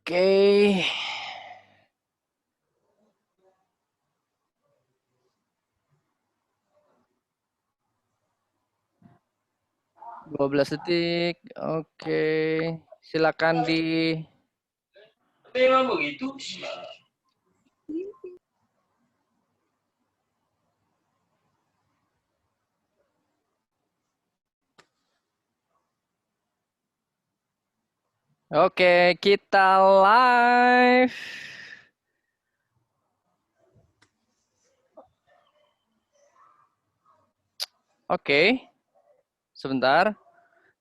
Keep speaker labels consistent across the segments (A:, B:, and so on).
A: Oke. 12 detik. Oke. Silakan di
B: Memang begitu.
A: Oke, kita live. Oke. Sebentar.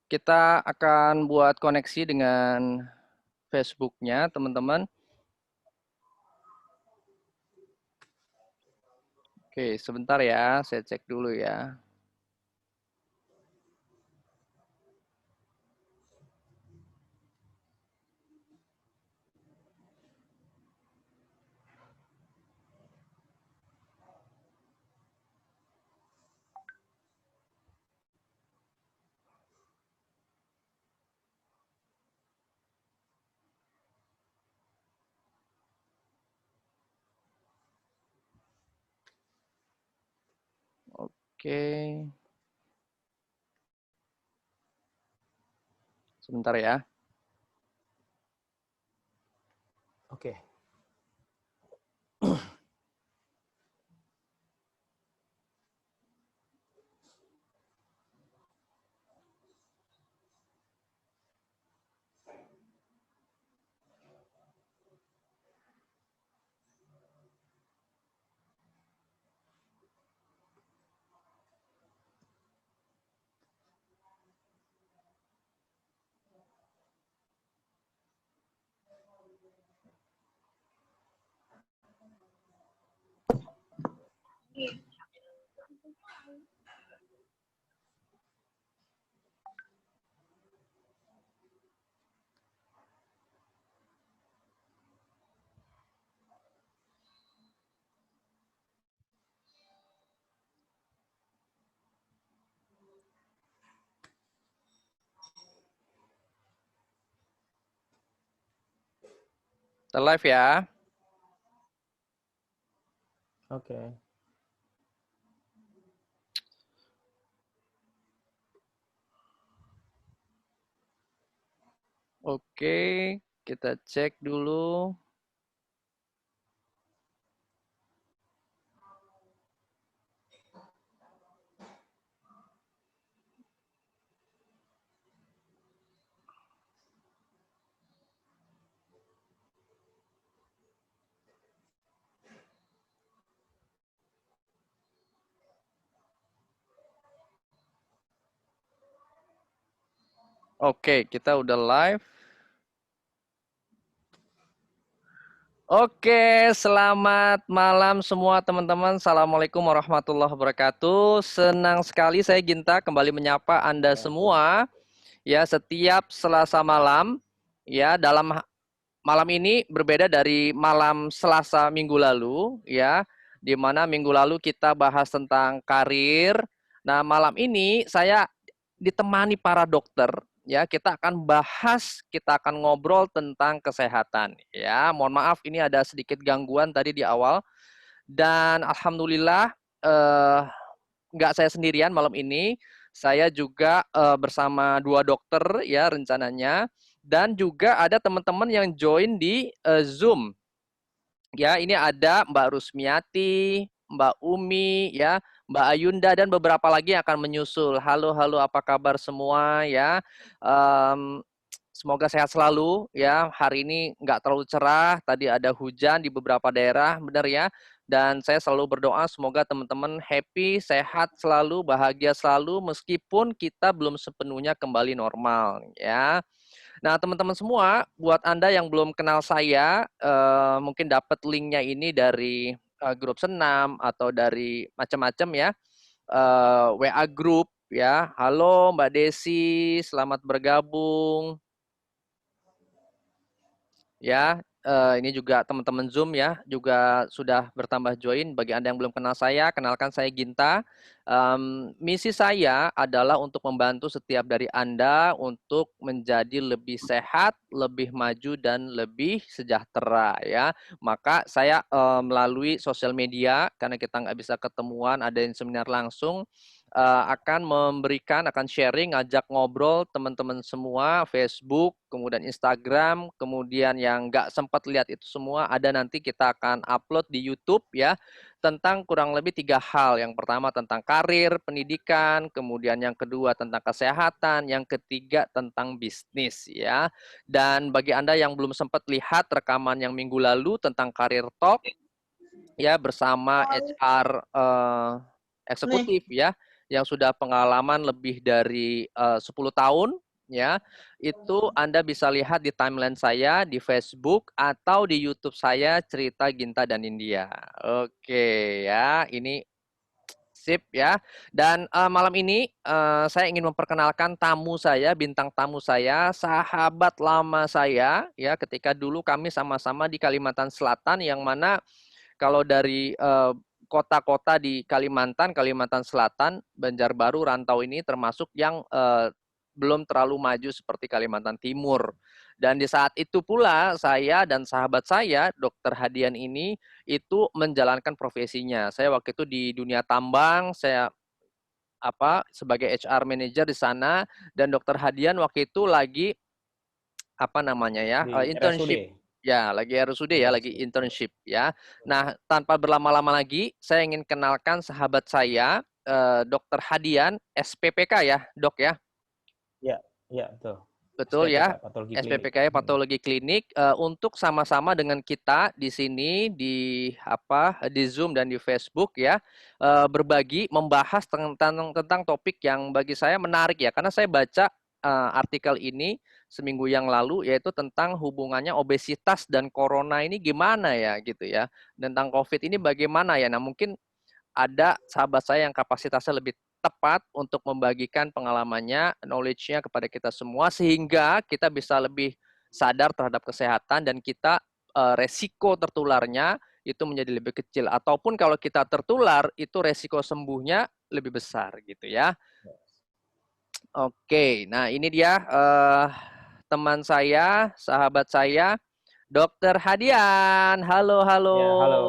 A: Kita akan buat koneksi dengan Facebook-nya, teman-teman. Oke, sebentar ya. Saya cek dulu ya. Oke. Sebentar ya.
C: Oke.
A: Kita live ya.
C: Oke.
A: Oke, kita cek dulu. Oke, kita udah live. Oke, selamat malam semua teman-teman. Assalamualaikum warahmatullahi wabarakatuh. Senang sekali saya Ginta kembali menyapa Anda semua. Ya, setiap Selasa malam, ya dalam malam ini berbeda dari malam Selasa minggu lalu, ya, di mana minggu lalu kita bahas tentang karir. Nah, malam ini saya ditemani para dokter, ya, kita akan ngobrol tentang kesehatan, ya. Mohon maaf ini ada sedikit gangguan tadi di awal, dan alhamdulillah nggak saya sendirian malam ini, saya juga bersama dua dokter ya rencananya, dan juga ada teman-teman yang join di Zoom. Ya, ini ada Mbak Rusmiati, Mbak Umi, ya, Mbak Ayunda, dan beberapa lagi yang akan menyusul. Halo, halo, apa kabar semua ya? Semoga sehat selalu ya. Hari ini nggak terlalu cerah, tadi ada hujan di beberapa daerah, benar ya. Dan saya selalu berdoa semoga teman-teman happy, sehat selalu, bahagia selalu, meskipun kita belum sepenuhnya kembali normal ya. Nah, teman-teman semua, buat Anda yang belum kenal saya, mungkin dapat linknya ini dari grup senam atau dari macam-macam ya, WA grup ya. Halo Mbak Desi, selamat bergabung. Ya, ini juga teman-teman Zoom ya, juga sudah bertambah join. Bagi Anda yang belum kenal saya, kenalkan saya Ginta. Misi saya adalah untuk membantu setiap dari Anda untuk menjadi lebih sehat, lebih maju, dan lebih sejahtera ya. Maka saya melalui sosial media, karena kita nggak bisa ketemuan, ada yang seminar langsung, akan memberikan, akan sharing, ngajak ngobrol teman-teman semua, Facebook, kemudian Instagram, kemudian yang nggak sempat lihat itu semua, ada nanti kita akan upload di YouTube ya, tentang kurang lebih 3 hal. Yang pertama tentang karir, pendidikan, kemudian yang kedua tentang kesehatan, yang ketiga tentang bisnis ya. Dan bagi Anda yang belum sempat lihat rekaman yang minggu lalu tentang karir talk, ya bersama HR eksekutif ya yang sudah pengalaman lebih dari 10 tahun ya. Itu Anda bisa lihat di timeline saya di Facebook atau di YouTube saya Cerita Ginta dan India. Oke ya, ini sip ya. Dan malam ini saya ingin memperkenalkan tamu saya, bintang tamu saya, sahabat lama saya ya ketika dulu kami sama-sama di Kalimantan Selatan, yang mana kalau dari kota-kota di Kalimantan, Kalimantan Selatan, Banjarbaru, Rantau ini termasuk yang belum terlalu maju seperti Kalimantan Timur. Dan di saat itu pula saya dan sahabat saya, Dr. Hadian ini, itu menjalankan profesinya. Saya waktu itu di dunia tambang, saya sebagai HR manager di sana, dan Dr. Hadian waktu itu lagi
C: Di
A: internship.
C: RSUD.
A: Ya, lagi RSUD ya, lagi
C: RSUD.
A: internship ya. Nah, tanpa berlama-lama lagi, saya ingin kenalkan sahabat saya, Dr. Hadian, SPPK ya, Dok ya.
C: Ya, ya, betul.
A: Betul
C: SPPK,
A: ya,
C: patologi klinik.
A: SPPK Patologi Klinik, untuk sama-sama dengan kita di sini di Zoom dan di Facebook ya, berbagi, membahas tentang topik yang bagi saya menarik ya, karena saya baca artikel ini seminggu yang lalu, yaitu tentang hubungannya obesitas dan corona ini gimana ya gitu ya, tentang COVID ini bagaimana ya. Nah, mungkin ada sahabat saya yang kapasitasnya lebih tepat untuk membagikan pengalamannya, knowledge-nya kepada kita semua, sehingga kita bisa lebih sadar terhadap kesehatan dan kita resiko tertularnya itu menjadi lebih kecil. Ataupun kalau kita tertular, itu resiko sembuhnya lebih besar gitu ya. Oke, nah ini dia teman saya, sahabat saya, Dokter Hadian. Halo, halo.
C: Ya, halo.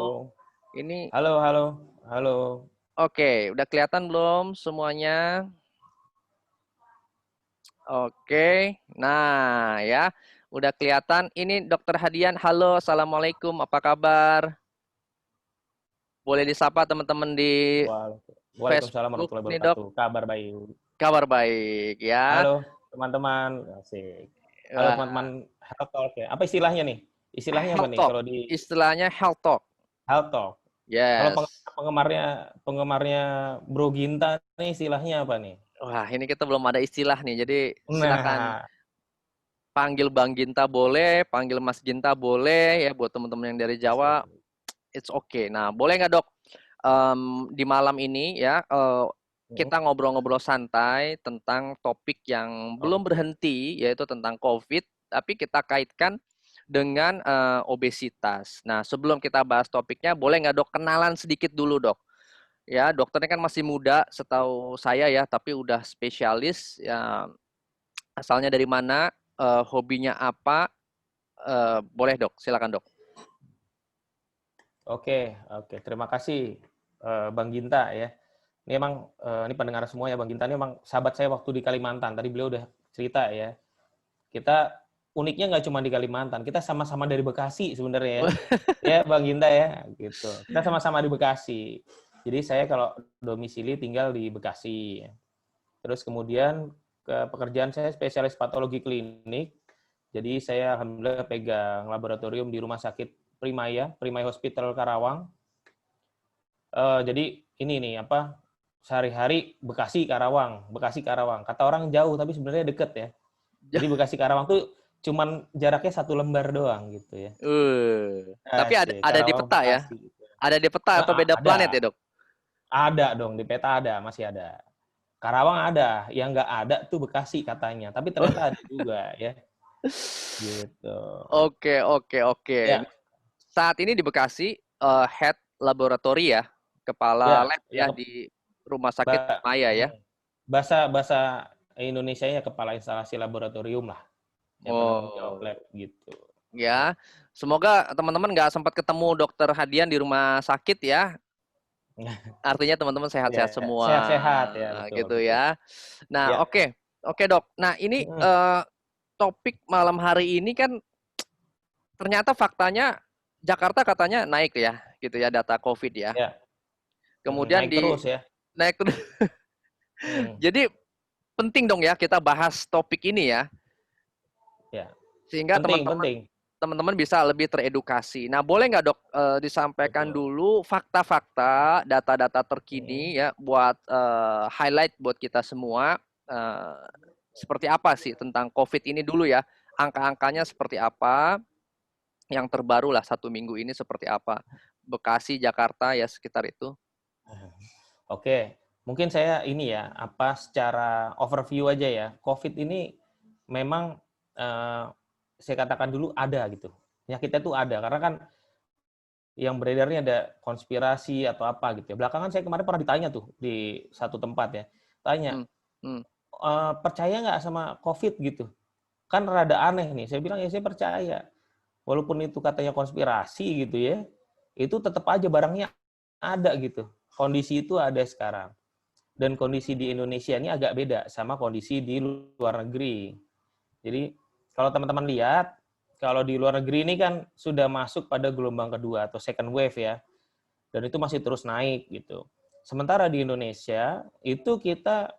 A: Ini
C: Halo, halo. Halo.
A: oke, udah kelihatan belum semuanya? Oke, nah ya, udah kelihatan. Ini Dokter Hadian. Halo, assalamualaikum. Apa kabar? Boleh disapa teman-teman di
C: Waalaikumsalam
A: Facebook
C: warahmatullahi
A: nih dok.
C: wabarakatuh. Kabar baik.
A: Kabar baik ya.
C: Halo, teman-teman. Asik. Halo,
A: Wah,
C: teman-teman Health Talk ya. Apa istilahnya nih? Istilahnya apa
A: Health
C: nih
A: Talk.
C: kalau di
A: Istilahnya Health Talk.
C: Health Talk? Kalau
A: Yes.
C: penggemarnya Bro Ginta nih istilahnya apa nih?
A: Wah, ini kita belum ada istilah nih. Jadi silakan
C: Nah,
A: panggil Bang Ginta boleh, panggil Mas Ginta boleh ya, buat teman-teman yang dari Jawa,
C: asik.
A: it's okay. Nah, boleh nggak dok, di malam ini ya, kita ngobrol-ngobrol santai tentang topik yang belum
C: Oke.
A: berhenti, yaitu tentang COVID, tapi kita kaitkan dengan obesitas. Nah, sebelum kita bahas topiknya, boleh nggak dok kenalan sedikit dulu dok? Ya, dokternya kan masih muda, setahu saya ya, tapi udah spesialis. Ya, asalnya dari mana, hobinya apa? Boleh dok, silakan dok.
C: Oke, oke. Terima kasih Bang Ginta ya. Ini emang ini pendengar semua ya, Bang Ginta ini emang sahabat saya waktu di Kalimantan. Tadi beliau udah cerita ya. Kita uniknya nggak cuma di Kalimantan, kita sama-sama dari Bekasi sebenarnya ya. Ya, Bang Ginta ya, gitu. Kita sama-sama di Bekasi. Jadi saya kalau domisili tinggal di Bekasi. Terus kemudian ke pekerjaan saya spesialis patologi klinik. Jadi saya alhamdulillah pegang laboratorium di Rumah Sakit Primaya, Primaya Hospital Karawang. Jadi ini nih apa sehari-hari Bekasi Karawang, Bekasi Karawang. Kata orang jauh tapi sebenarnya deket ya. Jadi Bekasi Karawang tuh cuman jaraknya 1 lembar doang gitu ya.
A: Tapi
C: Asik,
A: ada di
C: Karawang
A: peta ya?
C: Bekasi.
A: Ada di peta atau beda planet
C: Ada,
A: ya dok?
C: ada dong di peta ada, masih ada. Karawang ada, yang nggak ada tuh Bekasi katanya, tapi ternyata ada juga ya. Gitu.
A: Oke, oke, oke.
C: Ya,
A: Saat ini di Bekasi, head laboratory ya, kepala
C: ya,
A: lab
C: ya
A: ya di Rumah Sakit Maya ya.
C: bahasa bahasa Indonesianya kepala instalasi laboratorium lah. Ya penanggung jawab
A: Oh,
C: lab gitu.
A: ya. Semoga teman-teman nggak sempat ketemu Dokter Hadian di rumah sakit ya. Artinya teman-teman sehat-sehat
C: Ya,
A: semua,
C: sehat-sehat ya, betul,
A: gitu
C: betul.
A: ya. Nah,
C: Ya.
A: oke, oke dok. Nah, ini
C: Mm,
A: topik malam hari ini kan ternyata faktanya Jakarta katanya naik ya, gitu ya data COVID ya.
C: ya,
A: Kemudian
C: naik
A: di
C: terus ya.
A: naik terus.
C: Mm,
A: Jadi penting dong ya kita bahas topik ini ya,
C: ya,
A: sehingga
C: penting,
A: teman-teman
C: penting.
A: teman-teman bisa lebih teredukasi. Nah, boleh nggak dok disampaikan
C: Betul.
A: dulu fakta-fakta, data-data
C: Mm,
A: terkini ya buat highlight buat kita semua. eh, Seperti apa sih tentang COVID ini dulu ya? Angka-angkanya seperti apa? Yang terbaru lah 1 minggu ini seperti apa? Bekasi, Jakarta ya sekitar itu.
C: Oke, mungkin saya ini ya, apa secara overview aja ya. COVID ini memang saya katakan dulu ada gitu. Penyakitnya tuh ada karena kan yang beredarnya ada konspirasi atau apa gitu ya. Belakangan saya kemarin pernah ditanya tuh di satu tempat ya, tanya,
A: Hmm, hmm,
C: percaya nggak sama COVID gitu? Kan rada aneh nih. Saya bilang ya saya percaya. Walaupun itu katanya konspirasi gitu ya, itu tetap aja barangnya ada gitu. Kondisi itu ada sekarang. Dan kondisi di Indonesia ini agak beda sama kondisi di luar negeri. Jadi kalau teman-teman lihat, kalau di luar negeri ini kan sudah masuk pada gelombang kedua atau second wave ya, dan itu masih terus naik gitu. Sementara di Indonesia itu kita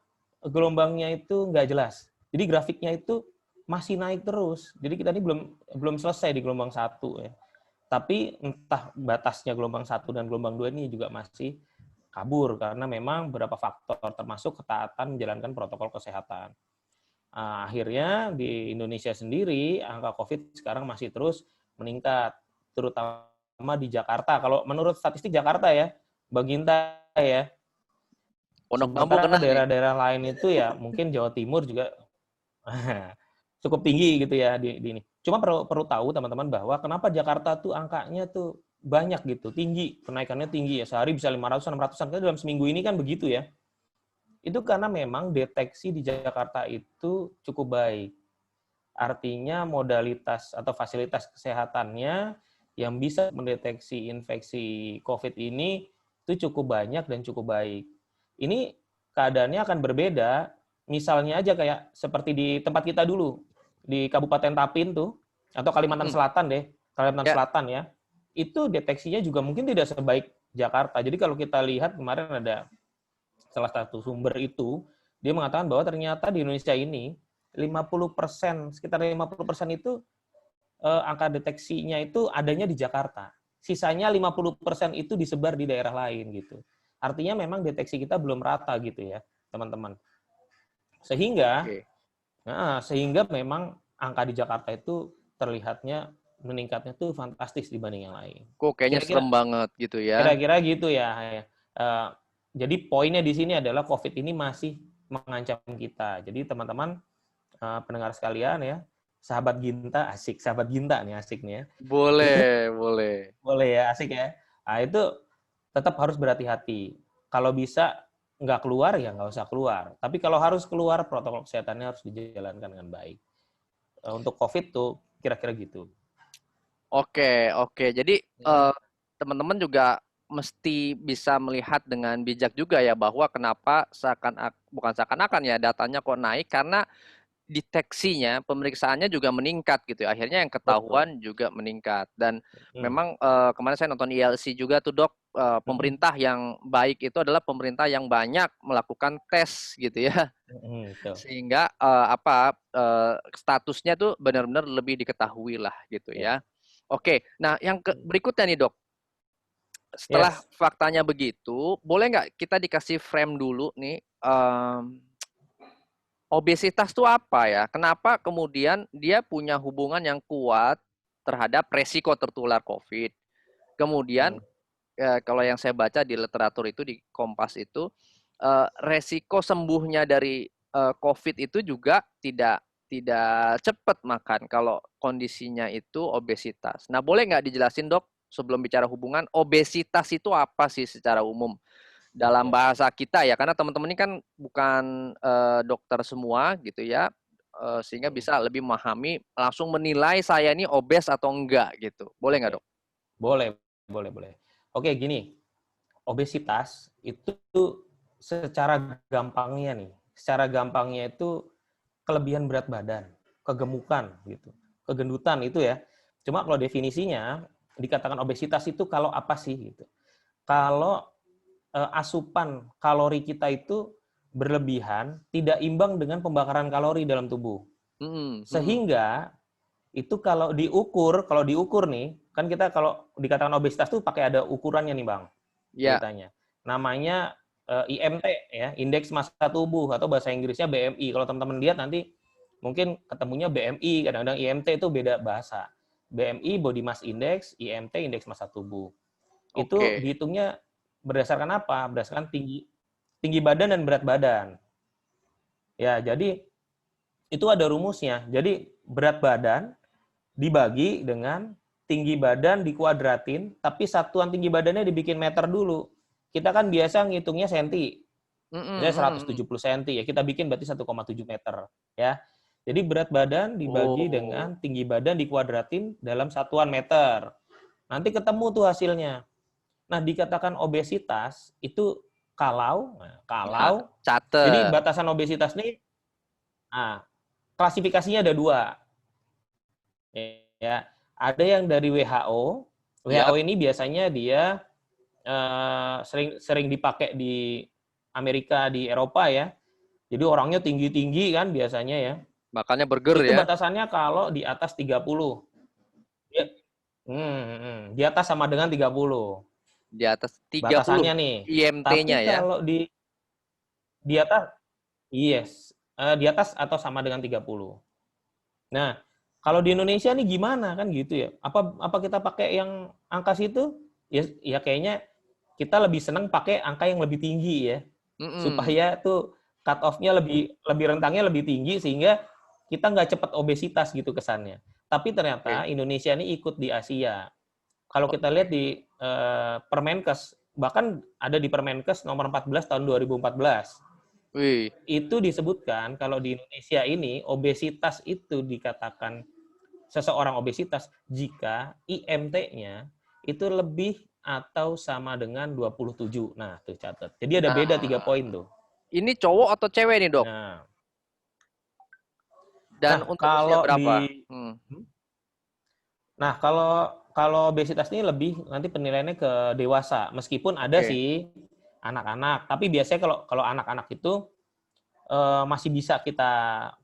C: gelombangnya itu nggak jelas. Jadi grafiknya itu masih naik terus. Jadi kita ini belum belum selesai di gelombang satu ya. Tapi entah batasnya gelombang satu dan gelombang dua ini juga masih kabur karena memang beberapa faktor termasuk ketaatan menjalankan protokol kesehatan. Akhirnya di Indonesia sendiri angka COVID sekarang masih terus meningkat, terutama di Jakarta. Kalau menurut statistik Jakarta ya, Baginta ya.
A: Pondok Bambu
C: Sementara
A: kena nih.
C: daerah-daerah lain itu ya mungkin Jawa Timur juga cukup tinggi gitu ya di ini. Cuma perlu perlu tahu teman-teman bahwa kenapa Jakarta tuh angkanya tuh banyak gitu, tinggi, kenaikannya tinggi ya. Sehari bisa 500-an, 600-an. Kan dalam seminggu ini kan begitu ya. Itu karena memang deteksi di Jakarta itu cukup baik. Artinya modalitas atau fasilitas kesehatannya yang bisa mendeteksi infeksi COVID ini itu cukup banyak dan cukup baik. Ini keadaannya akan berbeda, misalnya aja kayak seperti di tempat kita dulu, di Kabupaten Tapin tuh, atau Kalimantan
A: Mm-mm.
C: Selatan deh, Kalimantan
A: Ya,
C: Selatan ya, itu deteksinya juga mungkin tidak sebaik Jakarta. Jadi kalau kita lihat kemarin ada salah satu sumber itu, dia mengatakan bahwa ternyata di Indonesia ini 50%, sekitar 50% itu angka deteksinya itu adanya di Jakarta. Sisanya 50% itu disebar di daerah lain gitu. Artinya memang deteksi kita belum rata gitu ya, teman-teman. Sehingga
A: oke.
C: sehingga memang angka di Jakarta itu terlihatnya meningkatnya tuh fantastis dibanding yang lain.
A: Kok kayaknya serem
C: Kira-kira
A: banget gitu ya.
C: kira-kira gitu ya. Jadi poinnya di sini adalah COVID ini masih mengancam kita. Jadi teman-teman pendengar sekalian ya, sahabat Ginta asik, sahabat Ginta nih asik nih ya. Itu
A: Boleh, boleh.
C: boleh ya asik ya. Nah itu tetap harus berhati-hati. Kalau bisa nggak keluar ya nggak usah keluar. Tapi kalau harus keluar protokol kesehatannya harus dijalankan dengan baik. Untuk COVID tuh kira-kira gitu.
A: Oke, oke. Jadi
C: Hmm,
A: teman-teman juga mesti bisa melihat dengan bijak juga ya bahwa kenapa bukan seakan-akan ya datanya kok naik karena deteksinya, pemeriksaannya juga meningkat gitu ya. Akhirnya yang
C: betul.
A: ketahuan juga meningkat dan
C: Hmm,
A: memang kemarin saya nonton ILC juga tuh Dok,
C: hmm,
A: pemerintah yang baik itu adalah pemerintah yang banyak melakukan tes gitu ya.
C: betul.
A: Sehingga statusnya tuh benar-benar lebih diketahui lah gitu
C: Ya.
A: ya. Oke, nah yang berikutnya nih dok, setelah
C: Yes.
A: faktanya begitu, boleh nggak kita dikasih frame dulu nih, obesitas tuh apa ya? Kenapa kemudian dia punya hubungan yang kuat terhadap resiko tertular COVID? Kemudian
C: Hmm,
A: kalau yang saya baca di literatur itu di Kompas itu resiko sembuhnya dari COVID itu juga tidak tidak cepat makan kalau kondisinya itu obesitas. Nah, boleh nggak dijelasin dok, sebelum bicara hubungan, obesitas itu apa sih secara umum? Dalam
C: Oke.
A: bahasa kita ya, karena teman-teman ini kan bukan dokter semua gitu ya, sehingga
C: Hmm.
A: bisa lebih memahami, langsung menilai saya ini obes atau enggak gitu. Boleh nggak
C: Oke.
A: dok?
C: Boleh, boleh, boleh. Oke, gini. Obesitas itu secara gampangnya itu kelebihan berat badan, kegemukan gitu. Kegendutan itu ya. Cuma kalau definisinya dikatakan obesitas itu kalau apa sih gitu. Kalau asupan kalori kita itu berlebihan, tidak imbang dengan pembakaran kalori dalam tubuh.
A: Mm -mm.
C: Sehingga itu kalau diukur nih, kan kita kalau dikatakan obesitas tuh pakai ada ukurannya nih Bang,
A: Ya,
C: ceritanya. Namanya IMT ya, indeks massa tubuh atau bahasa Inggrisnya BMI. Kalau teman-teman lihat nanti mungkin ketemunya BMI, kadang-kadang IMT itu beda bahasa. BMI body mass index, IMT indeks massa tubuh. Itu
A: oke.
C: dihitungnya berdasarkan apa? Berdasarkan tinggi tinggi badan dan berat badan. Ya, jadi itu ada rumusnya. Jadi berat badan dibagi dengan tinggi badan dikuadratin, tapi satuan tinggi badannya dibikin meter dulu. Kita kan biasa ngitungnya senti.
A: Mm
C: Misalnya
A: -mm, mm.
C: 170 senti ya, kita bikin berarti 1,7 meter ya. Jadi berat badan dibagi
A: Oh,
C: dengan tinggi badan dikuadratin dalam satuan meter. Nanti ketemu tuh hasilnya. Nah, dikatakan obesitas itu
A: nah,
C: kalau jadi
A: catet.
C: batasan obesitas nih, nah, klasifikasinya ada dua. Ya, ada yang dari WHO. WHO
A: Yap,
C: ini biasanya dia sering sering dipakai di Amerika, di Eropa ya. Jadi orangnya tinggi-tinggi kan biasanya ya.
A: makannya burger
C: Itu
A: ya,
C: batasannya kalau di atas 30. Ya, di atas sama dengan 30
A: di atas 30
C: batasannya nih.
A: IMT-nya
C: Tapi
A: ya.
C: kalau di atas, yes, di atas atau sama dengan 30. Nah, kalau di Indonesia nih gimana kan gitu ya? Apa kita pakai yang angka situ? Ya kayaknya kita lebih senang pakai angka yang lebih tinggi ya,
A: Mm-mm.
C: supaya tuh cut off-nya lebih lebih rentangnya lebih tinggi sehingga kita nggak cepat obesitas gitu kesannya. Tapi
A: Oke.
C: ternyata Indonesia ini ikut di Asia. Kalau kita
A: Oke.
C: lihat di Permenkes, bahkan ada di Permenkes nomor 14 tahun 2014,
A: Wih,
C: itu disebutkan kalau di Indonesia ini obesitas itu dikatakan seseorang obesitas jika IMT-nya itu lebih atau sama dengan 27. Nah, tuh catat. Jadi ada beda 3
A: nah,
C: poin tuh.
A: ini cowok atau cewek nih dok?
C: Nah,
A: Dan
C: nah
A: untuk usia
C: kalau
A: berapa?
C: di Nah, kalau obesitas ini lebih nanti penilaiannya ke dewasa. Meskipun ada
A: Oke.
C: sih anak-anak, tapi biasanya kalau kalau anak-anak itu masih bisa kita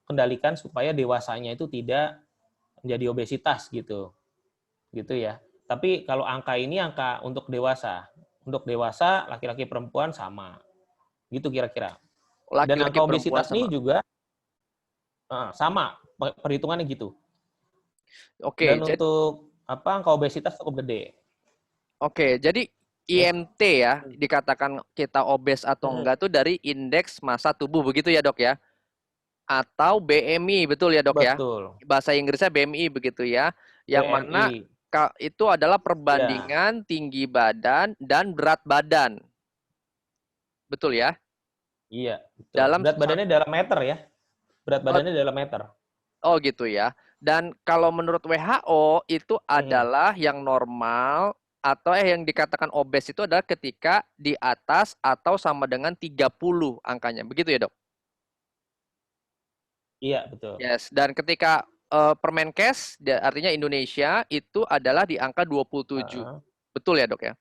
C: kendalikan supaya dewasanya itu tidak menjadi obesitas gitu. Gitu ya. Tapi kalau angka ini angka untuk dewasa. Untuk dewasa laki-laki perempuan sama. Gitu kira-kira. Dan
A: Laki-laki
C: angka
A: perempuan
C: obesitas
A: sama.
C: nih juga sama perhitungannya gitu.
A: Oke,
C: Dan
A: jadi
C: untuk apa angka obesitas cukup gede.
A: jadi
C: Ya.
A: IMT ya dikatakan kita obes atau
C: Hmm,
A: enggak tuh dari indeks massa tubuh begitu ya dok ya? Atau BMI betul ya dok ya?
C: betul.
A: Bahasa Inggrisnya BMI begitu ya? Yang mana
C: BMI.
A: itu adalah
C: Ya,
A: perbandingan tinggi badan dan berat badan, betul ya?
C: iya, betul.
A: Dalam
C: Berat badannya dalam meter ya. Berat
A: oh,
C: badannya dalam meter.
A: oh gitu ya. Dan kalau menurut WHO itu
C: Hmm,
A: adalah yang normal atau yang dikatakan obes itu adalah ketika di atas atau sama dengan 30 angkanya. Begitu ya, Dok?
C: iya, betul.
A: Yes, dan ketika Permenkes artinya Indonesia itu adalah di angka 27.
C: Heeh,
A: Betul ya, Dok ya?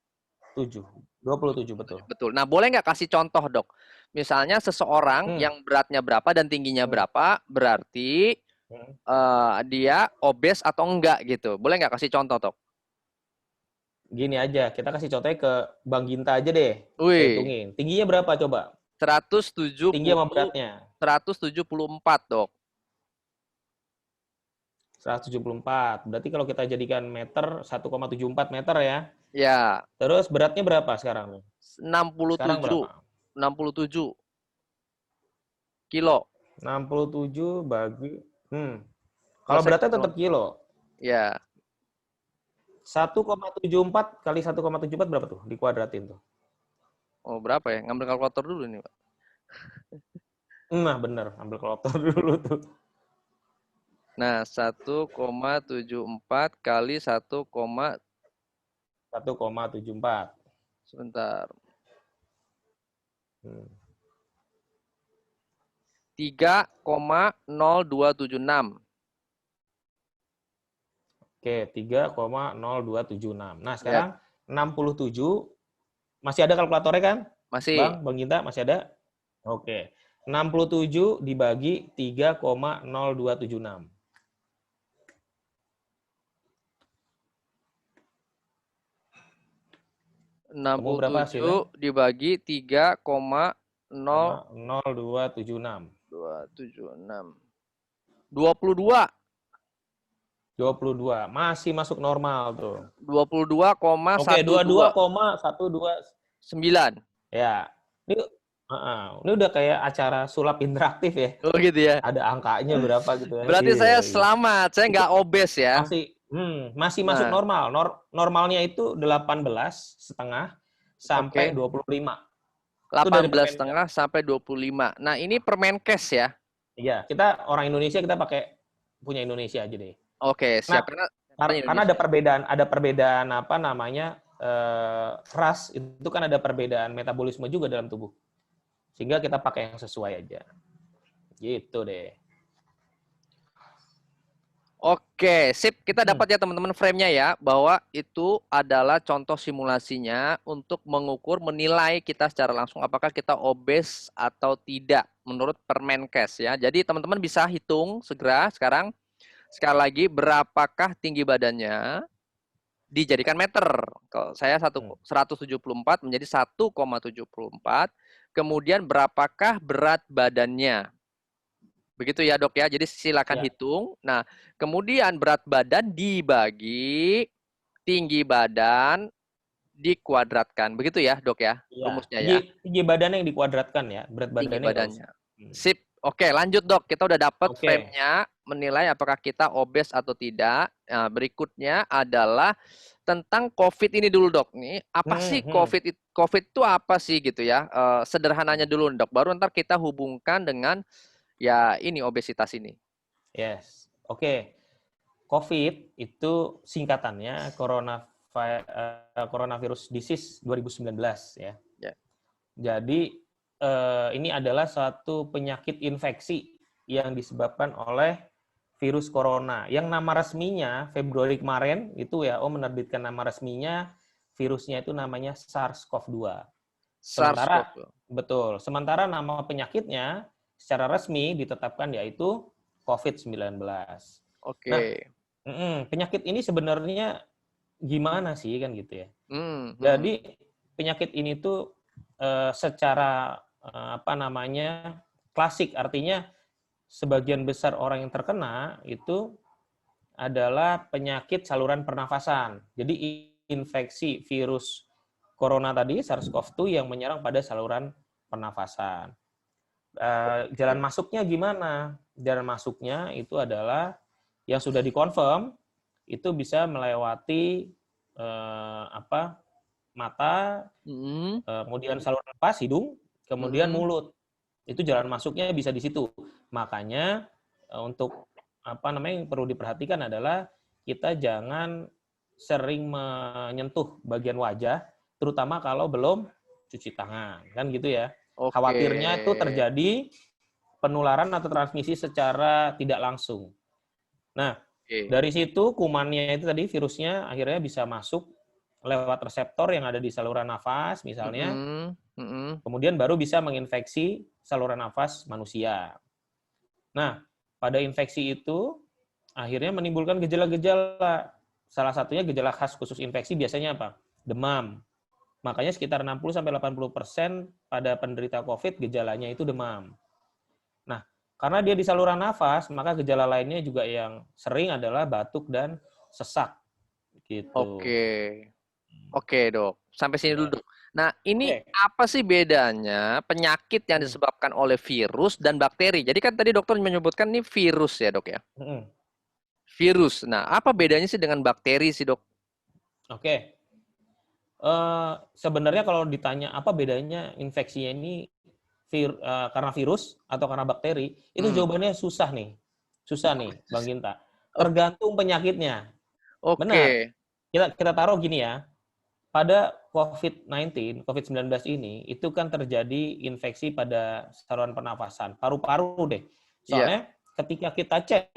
C: 7. 27 betul.
A: 27, betul. Nah, boleh nggak kasih contoh, Dok? Misalnya seseorang
C: Hmm,
A: yang beratnya berapa dan tingginya
C: hmm,
A: berapa, berarti
C: hmm.
A: dia obes atau enggak gitu. Boleh nggak kasih contoh, Dok?
C: Gini aja, kita kasih contohnya ke Bang Ginta aja deh. Kita
A: Wih,
C: hitungin. Tingginya berapa coba? Tinggi sama
A: 170,
C: beratnya.
A: 174, Dok.
C: 174. Berarti kalau kita jadikan meter, 1,74 meter ya.
A: Ya,
C: Terus beratnya berapa sekarang nih? Sekarang
A: 67,
C: berapa?
A: 67 kilo.
C: 67 bagi Kalau
A: saya
C: beratnya
A: hitung.
C: tetap kilo.
A: Ya.
C: 1,74 kali 1,74 berapa tuh? Dikuadratin tuh.
A: Oh, berapa ya? Ngambil kalkulator dulu nih, Pak.
C: Nah, bener. Ambil kalkulator dulu tuh.
A: Nah, 1,74 kali
C: 1,74.
A: sebentar.
C: Hmm.
A: 3,0276.
C: Oke, 3,0276. Nah,
A: Ya,
C: sekarang 67. Masih ada kalkulatornya kan?
A: masih
C: Bang Ginta, masih ada? Oke. 67 dibagi 3,0276.
A: 67
C: Berapa hasilnya?
A: dibagi 3,0276.
C: 0,0276.
A: 22.
C: 22. Masih masuk normal tuh. Oke,
A: 22,12.
C: 22,129.
A: 9.
C: Ya. Ini udah kayak acara sulap interaktif ya.
A: Oh gitu ya.
C: Ada angkanya berapa gitu ya.
A: Berarti
C: Iya,
A: saya
C: iya.
A: selamat. Saya
C: Itu
A: nggak obes ya.
C: masih masuk
A: Nah,
C: normal. Normalnya itu 18,5 sampai
A: oke.
C: 25. Itu dari
A: 18
C: Permenkes.
A: setengah sampai 25. Nah, ini Permenkes ya.
C: Iya, kita orang Indonesia kita pakai punya Indonesia aja deh.
A: Oke,
C: Nah,
A: siap. Karena
C: karena
A: Indonesia.
C: ada perbedaan apa namanya ras itu kan ada perbedaan metabolisme juga dalam tubuh. Sehingga kita pakai yang sesuai aja. Gitu deh.
A: Oke, sip. Kita dapat ya teman-teman frame-nya ya, bahwa itu adalah contoh simulasinya untuk mengukur, menilai kita secara langsung apakah kita obes atau tidak menurut Permenkes ya. Jadi teman-teman bisa hitung segera sekarang, sekali lagi berapakah tinggi badannya dijadikan meter. Kalau saya 174 menjadi 1,74. Kemudian berapakah berat badannya? Begitu ya dok ya, jadi silakan
C: Ya.
A: hitung. Nah, kemudian berat badan dibagi tinggi badan dikuadratkan. Begitu ya dok ya,
C: Iya.
A: rumusnya ya,
C: Tinggi badannya yang dikuadratkan ya, berat
A: tinggi
C: badannya nggak usah.
A: badannya. Sip, oke lanjut dok, kita udah dapat
C: Oke.
A: frame-nya, menilai apakah kita obes atau tidak. Nah, berikutnya adalah tentang COVID ini dulu dok. Nih, apa sih COVID? COVID itu apa sih gitu ya, sederhananya dulu dok, baru ntar kita hubungkan dengan ya ini obesitas ini.
C: Yes. Oke. COVID itu singkatannya Coronavirus Disease 2019 ya.
A: Ya.
C: Jadi ini adalah suatu penyakit infeksi yang disebabkan oleh virus corona. Yang nama resminya Februari kemarin itu WHO menerbitkan nama resminya, virusnya itu namanya SARS-CoV-2.
A: SARS-CoV.
C: Betul. Sementara nama penyakitnya secara resmi ditetapkan yaitu COVID-19. Nah,
A: Oke.
C: penyakit ini sebenarnya gimana sih kan gitu ya.
A: Hmm.
C: Jadi penyakit ini tuh secara apa namanya klasik, artinya sebagian besar orang yang terkena itu adalah penyakit saluran pernafasan. Jadi infeksi virus corona tadi SARS-CoV-2 yang menyerang pada saluran pernafasan. Jalan masuknya gimana? Jalan masuknya itu adalah yang sudah dikonfirm itu bisa melewati mata, kemudian saluran nafas, hidung, kemudian mulut. Itu jalan masuknya bisa di situ. Makanya untuk apa namanya yang perlu diperhatikan adalah kita jangan sering menyentuh bagian wajah, terutama kalau belum cuci tangan, kan gitu ya.
A: Oke.
C: Khawatirnya itu terjadi penularan atau transmisi secara tidak langsung. Nah, dari situ kumannya itu tadi virusnya akhirnya bisa masuk lewat reseptor yang ada di saluran nafas misalnya, kemudian baru bisa menginfeksi saluran nafas manusia. Nah, pada infeksi itu akhirnya menimbulkan gejala-gejala. Salah satunya gejala khas khusus infeksi biasanya apa? Demam. Makanya sekitar 60-80% pada penderita COVID gejalanya itu demam. Nah, karena dia di saluran nafas, maka gejala lainnya juga yang sering adalah batuk dan sesak. Gitu.
A: Oke. Oke, dok. Sampai sini dulu, dok. Nah, ini
C: Oke.
A: apa sih bedanya penyakit yang
C: Hmm.
A: disebabkan oleh virus dan bakteri? Jadi kan tadi dokter menyebutkan ini virus ya, Dok ya.
C: Hmm.
A: Virus. Nah, apa bedanya sih dengan bakteri sih, Dok?
C: Oke. Sebenarnya kalau ditanya apa bedanya infeksinya ini karena virus atau karena bakteri, itu
A: Hmm.
C: jawabannya susah nih. Susah nih, Bang Ginta.
A: Oke.
C: Tergantung penyakitnya. Benar.
A: Oke.
C: Kita taruh gini ya. Pada COVID-19 ini, itu kan terjadi infeksi pada saluran pernafasan, paru-paru deh.
A: Iya.
C: Soalnya ketika kita cek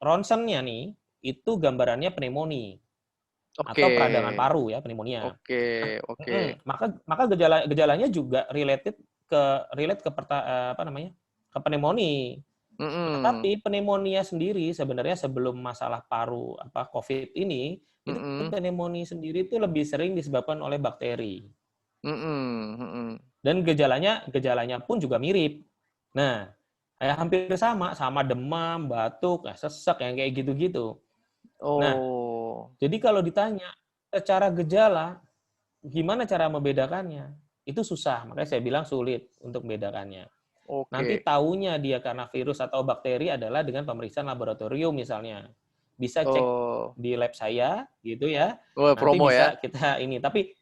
C: ronsennya nih, itu gambarannya pneumonia
A: Oke.
C: atau peradangan paru ya, pneumonia.
A: Oke.
C: Nah,
A: Oke.
C: maka gejalanya juga relate ke apa namanya? Ke pneumonia. Nah,
A: Mm-mm.
C: tapi pneumonia sendiri sebenarnya sebelum masalah paru apa COVID ini, itu
A: Mm-mm.
C: pneumonia sendiri itu lebih sering disebabkan oleh bakteri.
A: Mm-mm. Mm-mm.
C: Dan gejalanya pun juga mirip. Nah, hampir sama demam, batuk, sesak yang kayak gitu-gitu. Nah,
A: Oh.
C: jadi kalau ditanya secara gejala gimana cara membedakannya? Itu susah, makanya saya bilang sulit untuk membedakannya. Nanti
A: Oke.
C: taunya dia karena virus atau bakteri adalah dengan pemeriksaan laboratorium misalnya. Bisa cek
A: Oh.
C: di lab saya gitu ya.
A: Oh,
C: Nanti
A: promo ya?
C: bisa kita ini. Tapi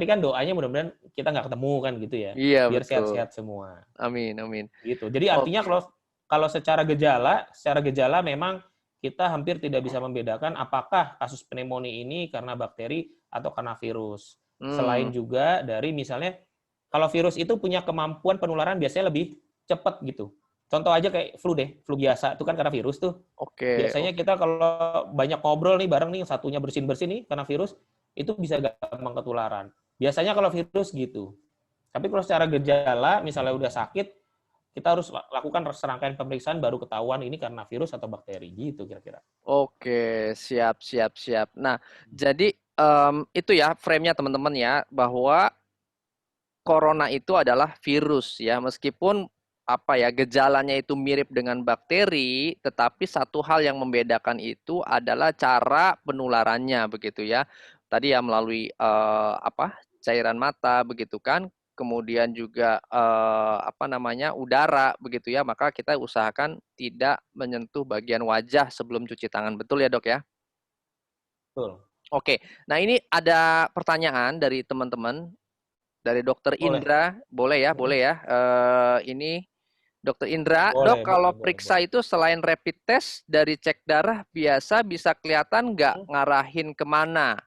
C: kan doanya mudah-mudahan kita nggak ketemu kan gitu ya.
A: Iya,
C: Biar
A: betul.
C: sehat-sehat semua.
A: Amin, amin.
C: Gitu. Jadi artinya
A: Oke.
C: kalau kalau secara gejala memang kita hampir tidak bisa membedakan apakah kasus pneumonia ini karena bakteri atau karena virus.
A: Hmm.
C: Selain juga dari misalnya kalau virus itu punya kemampuan penularan biasanya lebih cepat gitu. Contoh aja kayak flu deh, flu biasa itu kan karena virus tuh.
A: Oke,
C: Biasanya
A: oke.
C: kita kalau banyak ngobrol nih bareng nih, satunya bersin-bersin nih karena virus, itu bisa gampang ketularan. Biasanya kalau virus gitu. Tapi kalau secara gejala, misalnya udah sakit, kita harus lakukan serangkaian pemeriksaan baru ketahuan ini karena virus atau bakteri gitu kira-kira.
A: Oke, siap, siap, siap. Nah, jadi itu ya frame-nya teman-teman ya, bahwa corona itu adalah virus ya, meskipun apa ya gejalanya itu mirip dengan bakteri, tetapi satu hal yang membedakan itu adalah cara penularannya begitu ya. Tadi ya melalui apa cairan mata begitu kan, kemudian juga apa namanya udara begitu ya. Maka kita usahakan tidak menyentuh bagian wajah sebelum cuci tangan, betul ya dok ya?
C: Betul.
A: Oke, nah ini ada pertanyaan dari teman-teman dari Dokter
C: Boleh.
A: Indra, boleh ya. Ini Dokter Indra, dok
C: Boleh,
A: kalau
C: boleh, boleh,
A: periksa
C: boleh.
A: itu selain rapid test dari cek darah biasa bisa kelihatan nggak ngarahin kemana?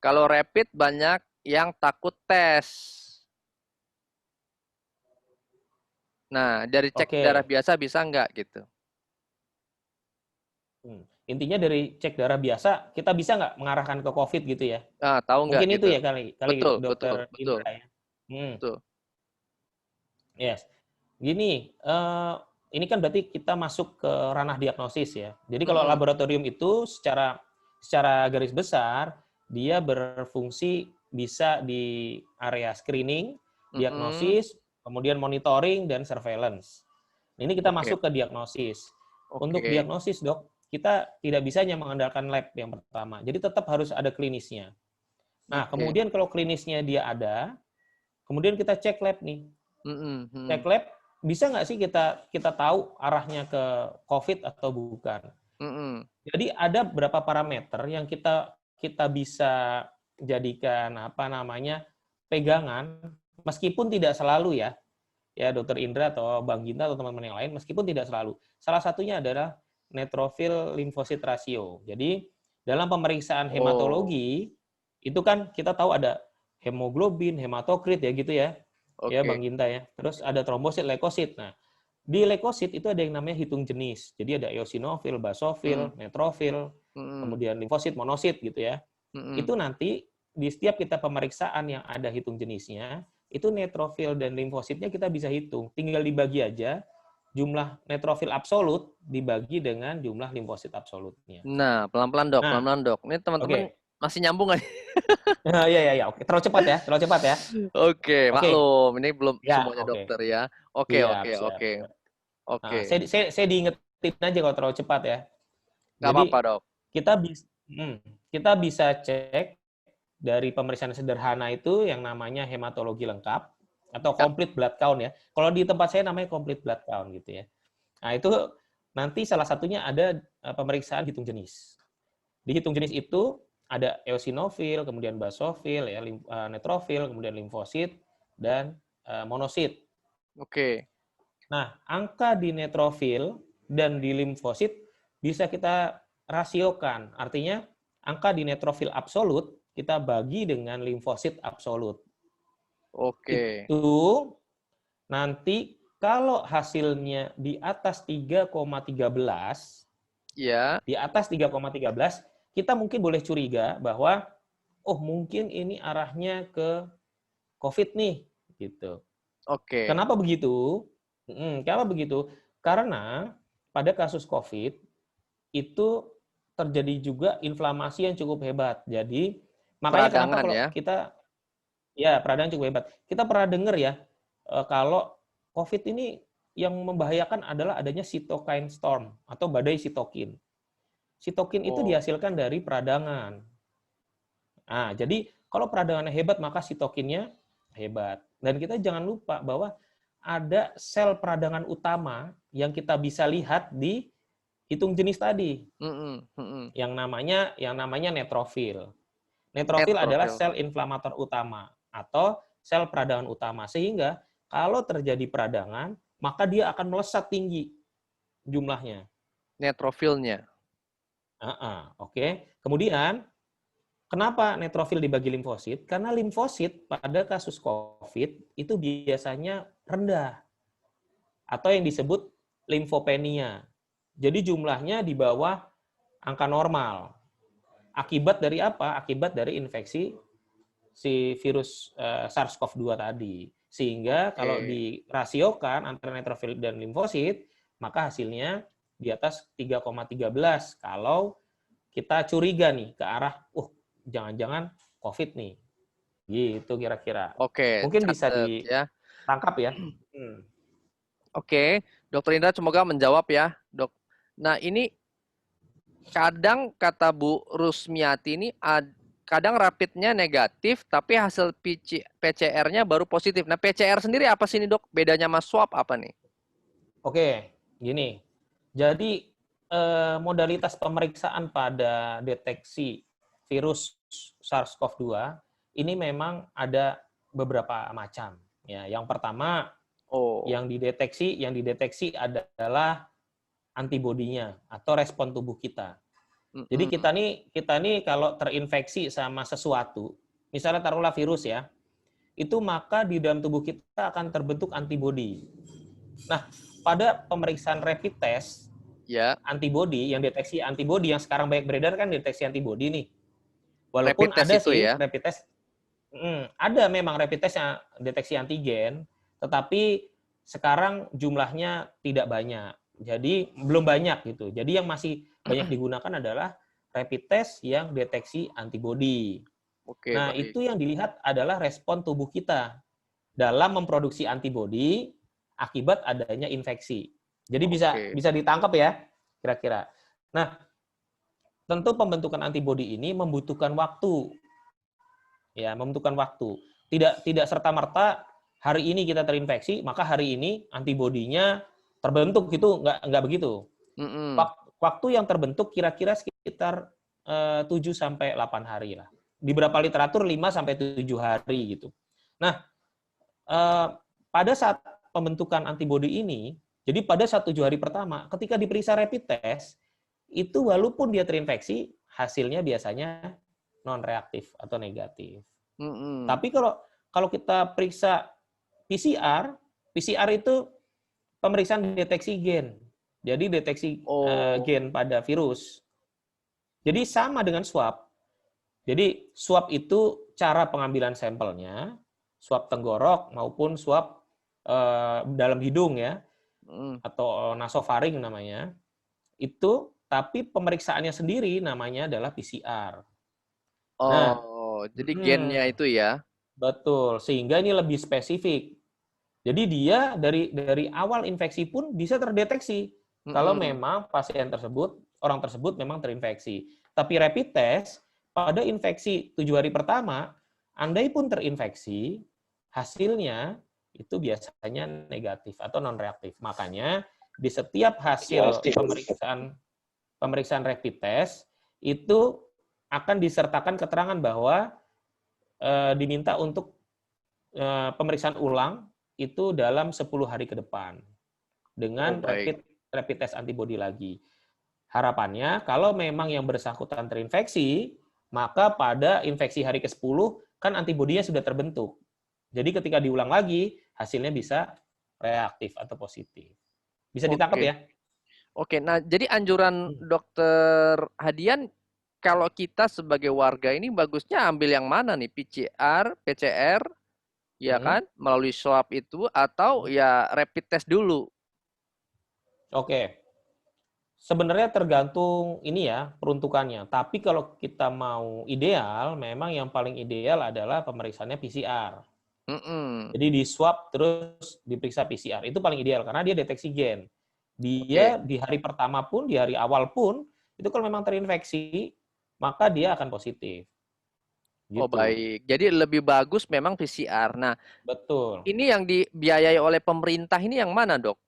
A: Kalau rapid banyak yang takut tes. Nah, dari cek darah
C: Oke.
A: biasa bisa nggak gitu?
C: Intinya dari cek darah biasa, kita bisa nggak mengarahkan ke COVID gitu ya?
A: Ah, tahu nggak
C: Mungkin itu
A: gitu?
C: ya kali, kali
A: Betul, betul,
C: dokter
A: betul,
C: Indra ya. Hmm,
A: betul.
C: yes. Gini, ini kan berarti kita masuk ke ranah diagnosis ya. Jadi kalau
A: Mm-mm,
C: laboratorium itu secara garis besar dia berfungsi bisa di area screening,
A: mm-mm.
C: diagnosis, kemudian monitoring dan surveillance. Ini kita
A: Oke,
C: masuk ke diagnosis. Untuk
A: oke,
C: diagnosis, Dok, kita tidak bisa hanya mengandalkan lab yang pertama. Jadi tetap harus ada klinisnya. Nah,
A: oke.
C: kemudian kalau klinisnya dia ada, kemudian kita cek lab nih.
A: Mm-mm,
C: Cek
A: mm-mm,
C: lab bisa nggak sih kita tahu arahnya ke COVID atau bukan?
A: mm-mm.
C: Jadi ada beberapa parameter yang kita kita bisa jadikan apa namanya pegangan, meskipun tidak selalu ya Dokter Indra atau Bang Ginta atau teman-teman yang lain, meskipun tidak selalu. Salah satunya adalah neutrophil limfosit ratio. Jadi dalam pemeriksaan
A: Oh,
C: hematologi itu kan kita tahu ada hemoglobin, hematokrit ya gitu ya
A: oke.
C: Bang Ginta ya. Terus ada trombosit, leukosit. Nah, di leukosit itu ada yang namanya hitung jenis. Jadi ada eosinofil, basofil,
A: Mm,
C: neutrofil,
A: mm-mm,
C: kemudian limfosit, monosit gitu ya.
A: mm-mm.
C: Itu nanti di setiap kita pemeriksaan yang ada hitung jenisnya, itu neutrofil dan limfositnya kita bisa hitung. Tinggal dibagi aja jumlah neutrofil absolut dibagi dengan jumlah limfosit absolutnya.
A: Nah, pelan-pelan dok,
C: Nah,
A: pelan-pelan dok. Ini teman-teman
C: oke.
A: masih nyambung nggak?
C: Iya, iya, iya. Oke. Terlalu cepat ya.
A: Oke,
C: Oke.
A: maklum. Ini belum
C: Ya,
A: semuanya
C: oke.
A: dokter ya. Oke,
C: Siap,
A: oke,
C: siap.
A: oke, oke.
C: Nah, saya diingetin aja kalau terlalu cepat ya.
A: Nggak
C: Jadi
A: apa-apa dok.
C: kita bisa kita bisa cek dari pemeriksaan sederhana itu yang namanya hematologi lengkap atau complete blood count ya. Kalau di tempat saya namanya complete blood count gitu ya. Nah, itu nanti salah satunya ada pemeriksaan hitung jenis. Di hitung jenis itu ada eosinofil, kemudian basofil, ya, neutrofil, kemudian limfosit, dan monosit.
A: Oke.
C: Nah, angka di neutrofil dan di limfosit bisa kita rasiokan. Artinya, angka di neutrofil absolut kita bagi dengan limfosit absolut.
A: Oke.
C: Itu nanti kalau hasilnya di atas 3,13,
A: Ya.
C: di atas 3,13, kita mungkin boleh curiga bahwa oh mungkin ini arahnya ke COVID nih, gitu.
A: Oke.
C: Kenapa begitu? Kenapa begitu? Karena pada kasus COVID itu terjadi juga inflamasi yang cukup hebat. Jadi makanya kenapa
A: Peradangan
C: kalau
A: ya.
C: kita ya peradangan cukup hebat. Kita pernah dengar ya kalau COVID ini yang membahayakan adalah adanya cytokine storm atau badai sitokin. Sitokin itu
A: Oh,
C: dihasilkan dari peradangan. Nah, jadi kalau peradangannya hebat, maka sitokinnya hebat. Dan kita jangan lupa bahwa ada sel peradangan utama yang kita bisa lihat di hitung jenis tadi, yang namanya neutrofil. Neutrofil adalah
A: neutrofil.
C: sel inflamator utama atau sel peradangan utama. Sehingga kalau terjadi peradangan, maka dia akan melesat tinggi jumlahnya.
A: Neutrofilnya.
C: Oke. Kemudian kenapa neutrofil dibagi limfosit? Karena limfosit pada kasus COVID itu biasanya rendah atau yang disebut limfopenia. Jadi jumlahnya di bawah angka normal. Akibat dari apa? Akibat dari infeksi si virus SARS-CoV-2 tadi. Sehingga kalau
A: Oke.
C: dirasiokan antara neutrofil dan limfosit, maka hasilnya di atas 3,13 kalau kita curiga nih ke arah, jangan-jangan COVID nih. Gitu kira-kira.
A: Oke,
C: Mungkin bisa
A: catet ya.
C: ditangkap ya.
A: Oke, Dokter Indra semoga menjawab ya, Dok. Nah, ini kadang kata Bu Rusmiati ini kadang rapidnya negatif tapi hasil PCR-nya baru positif. Nah, PCR sendiri apa sih ini, Dok? Bedanya sama swab apa nih?
C: Oke, gini. Jadi modalitas pemeriksaan pada deteksi virus SARS-CoV-2 ini memang ada beberapa macam. Ya, yang pertama
A: Oh,
C: yang dideteksi adalah antibodinya atau respon tubuh kita. Jadi kita nih kalau terinfeksi sama sesuatu, misalnya taruhlah virus ya, itu maka di dalam tubuh kita akan terbentuk antibodi. Nah, pada pemeriksaan rapid test,
A: ya,
C: antibodi yang deteksi antibodi yang sekarang banyak beredar kan deteksi antibodi nih.
A: rapid
C: Walaupun
A: test
C: ada
A: itu
C: sih
A: ya.
C: rapid test, ada memang rapid test yang deteksi antigen, tetapi sekarang jumlahnya tidak banyak. Jadi belum banyak gitu. Jadi yang masih banyak digunakan adalah rapid test yang deteksi antibodi.
A: Oke,
C: Nah,
A: baik.
C: itu yang dilihat adalah respon tubuh kita dalam memproduksi antibodi akibat adanya infeksi. Jadi bisa
A: Oke.
C: bisa ditangkap ya, kira-kira. Nah, tentu pembentukan antibodi ini membutuhkan waktu. Ya, membutuhkan waktu. Tidak serta-merta hari ini kita terinfeksi, maka hari ini antibodinya terbentuk gitu, nggak begitu. Waktu yang terbentuk kira-kira sekitar 7 sampai 8 hari lah. Di beberapa literatur 5 sampai 7 hari gitu. Nah, pada saat pembentukan antibodi ini, jadi pada saat 7 hari pertama, ketika diperiksa rapid test, itu walaupun dia terinfeksi, hasilnya biasanya non-reaktif atau negatif. Tapi kalau kita periksa PCR, PCR itu pemeriksaan deteksi gen. Jadi deteksi gen pada virus. Jadi sama dengan swab. Jadi swab itu cara pengambilan sampelnya, swab tenggorok maupun swab dalam hidung ya, atau nasofaring namanya. Itu tapi pemeriksaannya sendiri namanya adalah PCR. Nah,
A: Oh, jadi gennya itu ya.
C: betul. Sehingga ini lebih spesifik. Jadi dia dari awal infeksi pun bisa terdeteksi kalau memang pasien tersebut, orang tersebut memang terinfeksi. Tapi rapid test pada infeksi 7 hari pertama, andai pun terinfeksi, hasilnya itu biasanya negatif atau non-reaktif. Makanya di setiap hasil pemeriksaan rapid test itu akan disertakan keterangan bahwa diminta untuk pemeriksaan ulang itu dalam 10 hari ke depan dengan rapid test antibody lagi. Harapannya kalau memang yang bersangkutan terinfeksi, maka pada infeksi hari ke-10 kan antibodinya sudah terbentuk. Jadi ketika diulang lagi, hasilnya bisa reaktif atau positif. Bisa ditangkap ya?
A: Oke, nah jadi anjuran Dokter Hadian, kalau kita sebagai warga ini bagusnya ambil yang mana nih? PCR, ya kan? Melalui swab itu atau ya rapid test dulu?
C: Oke. Sebenarnya tergantung ini ya peruntukannya. Tapi kalau kita mau ideal, memang yang paling ideal adalah pemeriksaannya PCR. Jadi di swab terus diperiksa PCR. Itu paling ideal karena dia deteksi gen. Dia di hari pertama pun, di hari awal pun, itu kalau memang terinfeksi, maka dia akan positif. Gitu.
A: Oh baik, jadi lebih bagus memang PCR. Nah,
C: betul.
A: Ini yang dibiayai oleh pemerintah ini yang mana, Dok?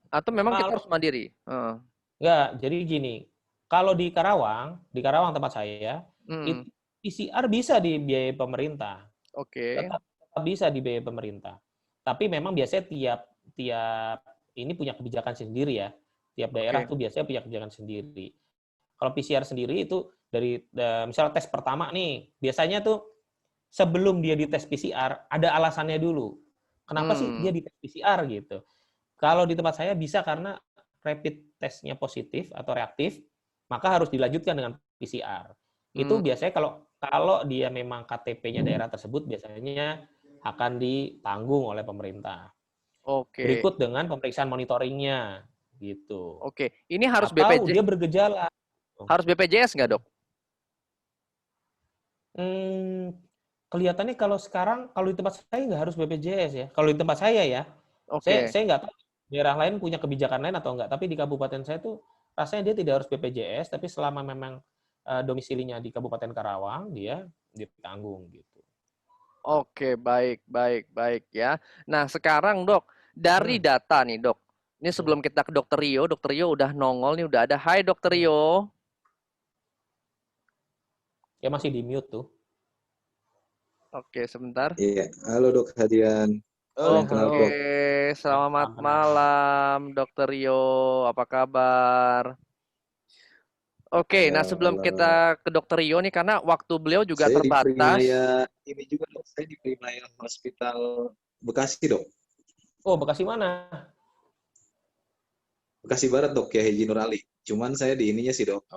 A: Atau memang kita harus mandiri?
C: Enggak, jadi gini, kalau di Karawang tempat saya, itu PCR bisa dibiayai pemerintah. Tetap bisa dibiayai pemerintah. Tapi memang biasanya tiap ini punya kebijakan sendiri ya. Tiap daerah tuh biasanya punya kebijakan sendiri. Kalau PCR sendiri itu dari misalnya tes pertama nih, biasanya tuh sebelum dia dites PCR ada alasannya dulu. Kenapa sih dia dites PCR gitu? Kalau di tempat saya bisa karena rapid testnya positif atau reaktif, maka harus dilanjutkan dengan PCR. Itu biasanya kalau dia memang KTP-nya daerah tersebut biasanya akan ditanggung oleh pemerintah. Berikut dengan pemeriksaan monitoringnya gitu.
A: Ini harus
C: atau dia bergejala.
A: Harus BPJS nggak, Dok?
C: Kelihatannya kalau sekarang kalau di tempat saya nggak harus BPJS ya. Kalau di tempat saya ya, saya nggak tahu daerah lain punya kebijakan lain atau enggak. Tapi di kabupaten saya tuh rasanya dia tidak harus BPJS, tapi selama memang domisilinya di Kabupaten Karawang, dia ditanggung gitu.
A: Oke, baik ya. Nah, sekarang Dok, dari data nih Dok, ini sebelum kita ke Dokter Rio udah nongol nih, udah ada. Hai Dokter Rio.
C: Ya masih di mute tuh.
A: Oke, sebentar.
B: Iya, halo Dok Hadian.
A: Oke, selamat malam Dokter Rio, apa kabar? Oke, nah sebelum kita ke Dokter Rio nih, karena waktu beliau juga terbatas.
B: Ini juga Dok, saya di Primaya Hospital Bekasi Dok.
C: Oh, Bekasi mana?
B: Bekasi Barat Dok, ya Haji Nur Ali. Cuman saya di ininya sih Dok,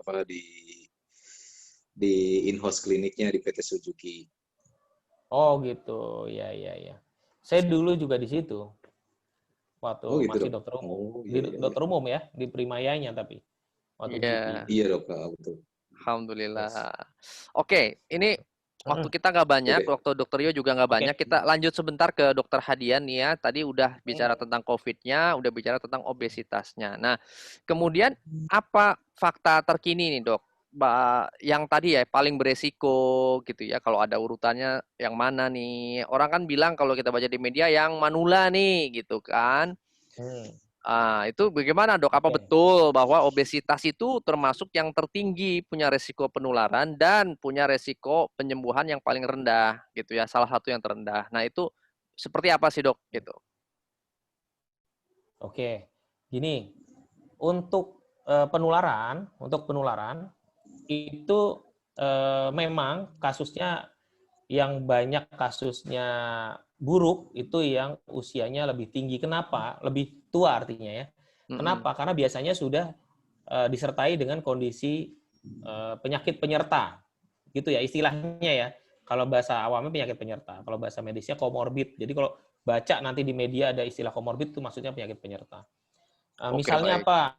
B: di in-house kliniknya di PT Suzuki.
C: Oh gitu, ya. Saya dulu juga di situ. Waktu
B: gitu,
C: masih
B: Dok.
C: dokter umum.
B: Dokter
C: umum ya, di Primayanya tapi.
B: Iya Dok, betul.
A: Alhamdulillah. Oke, ini waktu kita nggak banyak, waktu Dokter Rio juga nggak banyak. Kita lanjut sebentar ke Dokter Hadian nih ya. Tadi udah bicara tentang COVID-nya, udah bicara tentang obesitasnya. Nah, kemudian apa fakta terkini nih Dok? Yang tadi ya paling beresiko gitu ya. Kalau ada urutannya yang mana nih? Orang kan bilang kalau kita baca di media yang manula nih gitu kan. Itu bagaimana Dok? Apa betul bahwa obesitas itu termasuk yang tertinggi, punya resiko penularan dan punya resiko penyembuhan yang paling rendah gitu ya, salah satu yang terendah. Nah itu seperti apa sih Dok gitu?
C: Oke, gini, untuk penularan itu memang kasusnya yang banyak kasusnya buruk itu yang usianya lebih tinggi. Kenapa? Lebih tua artinya ya. Kenapa? Karena biasanya sudah disertai dengan kondisi penyakit penyerta. Gitu ya istilahnya ya. Kalau bahasa awamnya penyakit penyerta. Kalau bahasa medisnya komorbid. Jadi kalau baca nanti di media ada istilah komorbid itu maksudnya penyakit penyerta. Misalnya apa?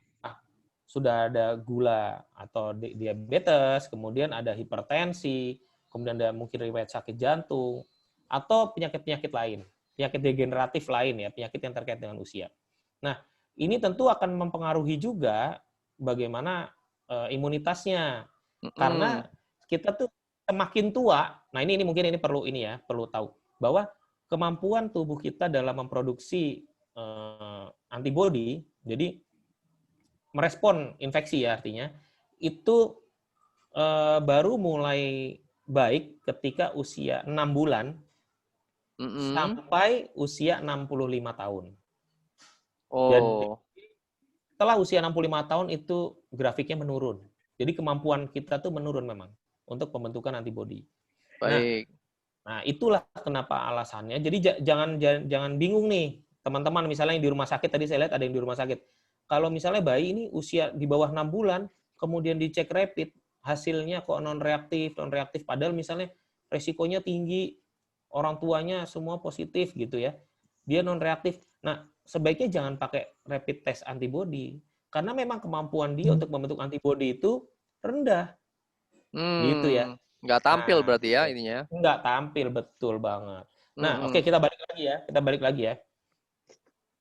C: Sudah ada gula atau diabetes, kemudian ada hipertensi, kemudian ada mungkin riwayat sakit jantung, atau penyakit-penyakit lain, penyakit degeneratif lain ya, penyakit yang terkait dengan usia. Nah, ini tentu akan mempengaruhi juga bagaimana imunitasnya. Karena kita tuh semakin tua, nah ini mungkin ini perlu perlu tahu bahwa kemampuan tubuh kita dalam memproduksi antibodi, jadi merespon infeksi ya artinya, itu baru mulai baik ketika usia 6 bulan sampai usia 65 tahun. Jadi
A: Oh,
C: setelah usia 65 tahun itu grafiknya menurun. Jadi kemampuan kita tuh menurun memang untuk pembentukan antibodi.
A: baik.
C: Nah, itulah kenapa alasannya. Jadi jangan bingung nih, teman-teman misalnya yang di rumah sakit, tadi saya lihat ada yang di rumah sakit. Kalau misalnya bayi ini usia di bawah 6 bulan, kemudian dicek rapid, hasilnya kok non reaktif, padahal misalnya resikonya tinggi, orang tuanya semua positif gitu ya. Dia non reaktif. Nah, sebaiknya jangan pakai rapid test antibody karena memang kemampuan dia untuk membentuk antibody itu rendah gitu ya.
A: Nggak tampil
C: Nah,
A: berarti ya ininya.
C: nggak tampil, betul banget. Nah, oke,
A: Mm-mm.
C: kita balik lagi ya.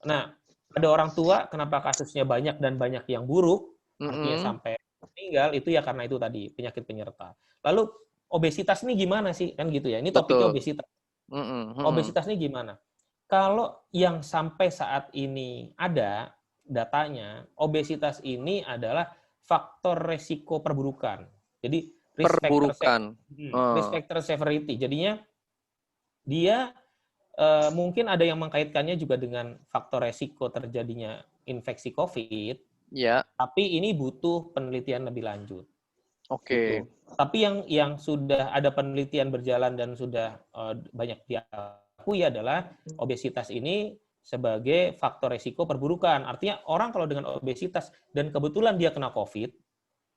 C: Nah, ada orang tua kenapa kasusnya banyak dan banyak yang buruk, artinya
A: Mm-mm.
C: sampai meninggal, itu ya karena itu tadi, penyakit penyerta. Lalu obesitas ini gimana sih? Kan gitu ya. Ini topiknya
A: Betul.
C: obesitas.
A: Mm-mm. Mm-mm.
C: Obesitas ini gimana? Kalau yang sampai saat ini ada datanya, obesitas ini adalah faktor resiko perburukan. Jadi
A: Perburukan.
C: risk
A: Eh,
C: factor severity. Jadinya dia mungkin ada yang mengkaitkannya juga dengan faktor resiko terjadinya infeksi COVID,
A: ya,
C: tapi ini butuh penelitian lebih lanjut.
A: oke.
C: Gitu. Tapi yang sudah ada penelitian berjalan dan sudah banyak diakui adalah obesitas ini sebagai faktor resiko perburukan. Artinya orang kalau dengan obesitas dan kebetulan dia kena COVID,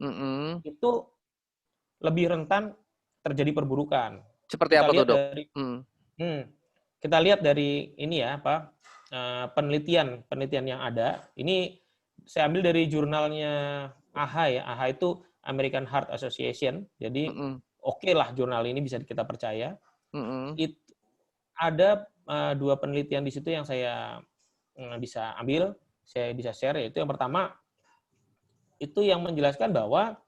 A: Mm-mm.
C: itu lebih rentan terjadi perburukan.
A: Seperti
C: Kita
A: apa tuh,
C: lihat
A: Dok?
C: dari
A: Mm.
C: kita lihat dari ini ya penelitian yang ada. Ini saya ambil dari jurnalnya AHA ya. AHA itu American Heart Association. Jadi
A: Mm-mm.
C: oke lah jurnal ini bisa kita percaya.
A: Mm-mm.
C: Ada dua penelitian di situ yang saya bisa ambil, saya bisa share, yaitu yang pertama itu yang menjelaskan bahwa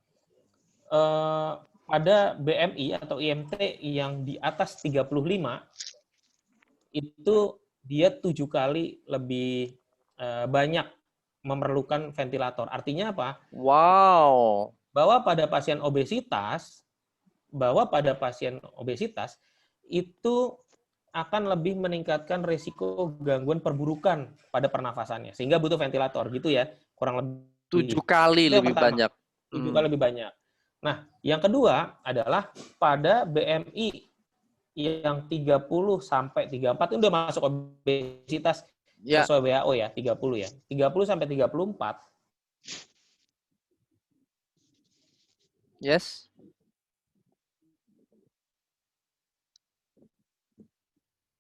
C: pada BMI atau IMT yang di atas 35 itu dia 7 kali lebih banyak memerlukan ventilator. Artinya apa?
A: Wow.
C: Bahwa pada pasien obesitas itu akan lebih meningkatkan risiko gangguan perburukan pada pernafasannya sehingga butuh ventilator gitu ya, kurang lebih.
A: 7 kali
C: Itu yang
A: lebih
C: pertama,
A: banyak.
C: 7 kali lebih banyak. Nah, yang kedua adalah pada BMI yang 30 sampai 34 itu udah masuk obesitas
A: Ya,
C: sesuai WHO ya, 30 ya. 30 sampai 34
A: yes.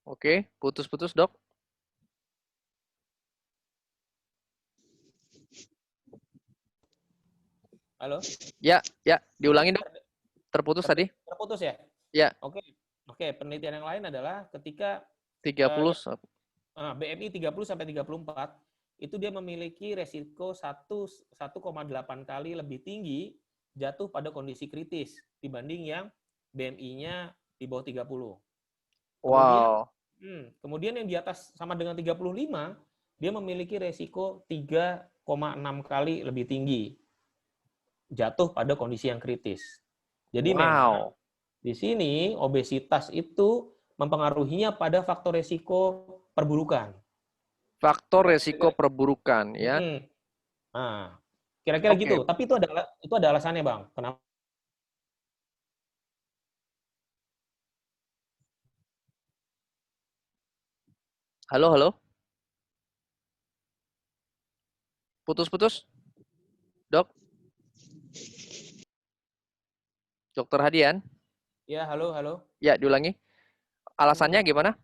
A: Oke, putus-putus, Dok.
C: Halo?
A: Ya, diulangi, Dok. Terputus tadi.
C: Terputus ya?
A: Ya,
C: Oke. Oke, penelitian yang lain adalah ketika
A: 30.
C: BMI 30 sampai 34 itu dia memiliki resiko 1,8 kali lebih tinggi jatuh pada kondisi kritis dibanding yang BMI-nya di bawah 30. Kemudian
A: Wow.
C: kemudian yang di atas sama dengan 35 dia memiliki resiko 3,6 kali lebih tinggi jatuh pada kondisi yang kritis. Jadi memang
A: Wow.
C: di sini obesitas itu mempengaruhinya pada faktor resiko perburukan.
A: Faktor resiko perburukan, ya.
C: Nah, kira-kira
A: Oke.
C: gitu. Tapi itu ada alasannya, Bang. Kenapa?
A: Halo, halo. Putus-putus, Dok. Dokter Hadian.
C: Ya, halo, halo.
A: Ya, diulangi. Alasannya gimana?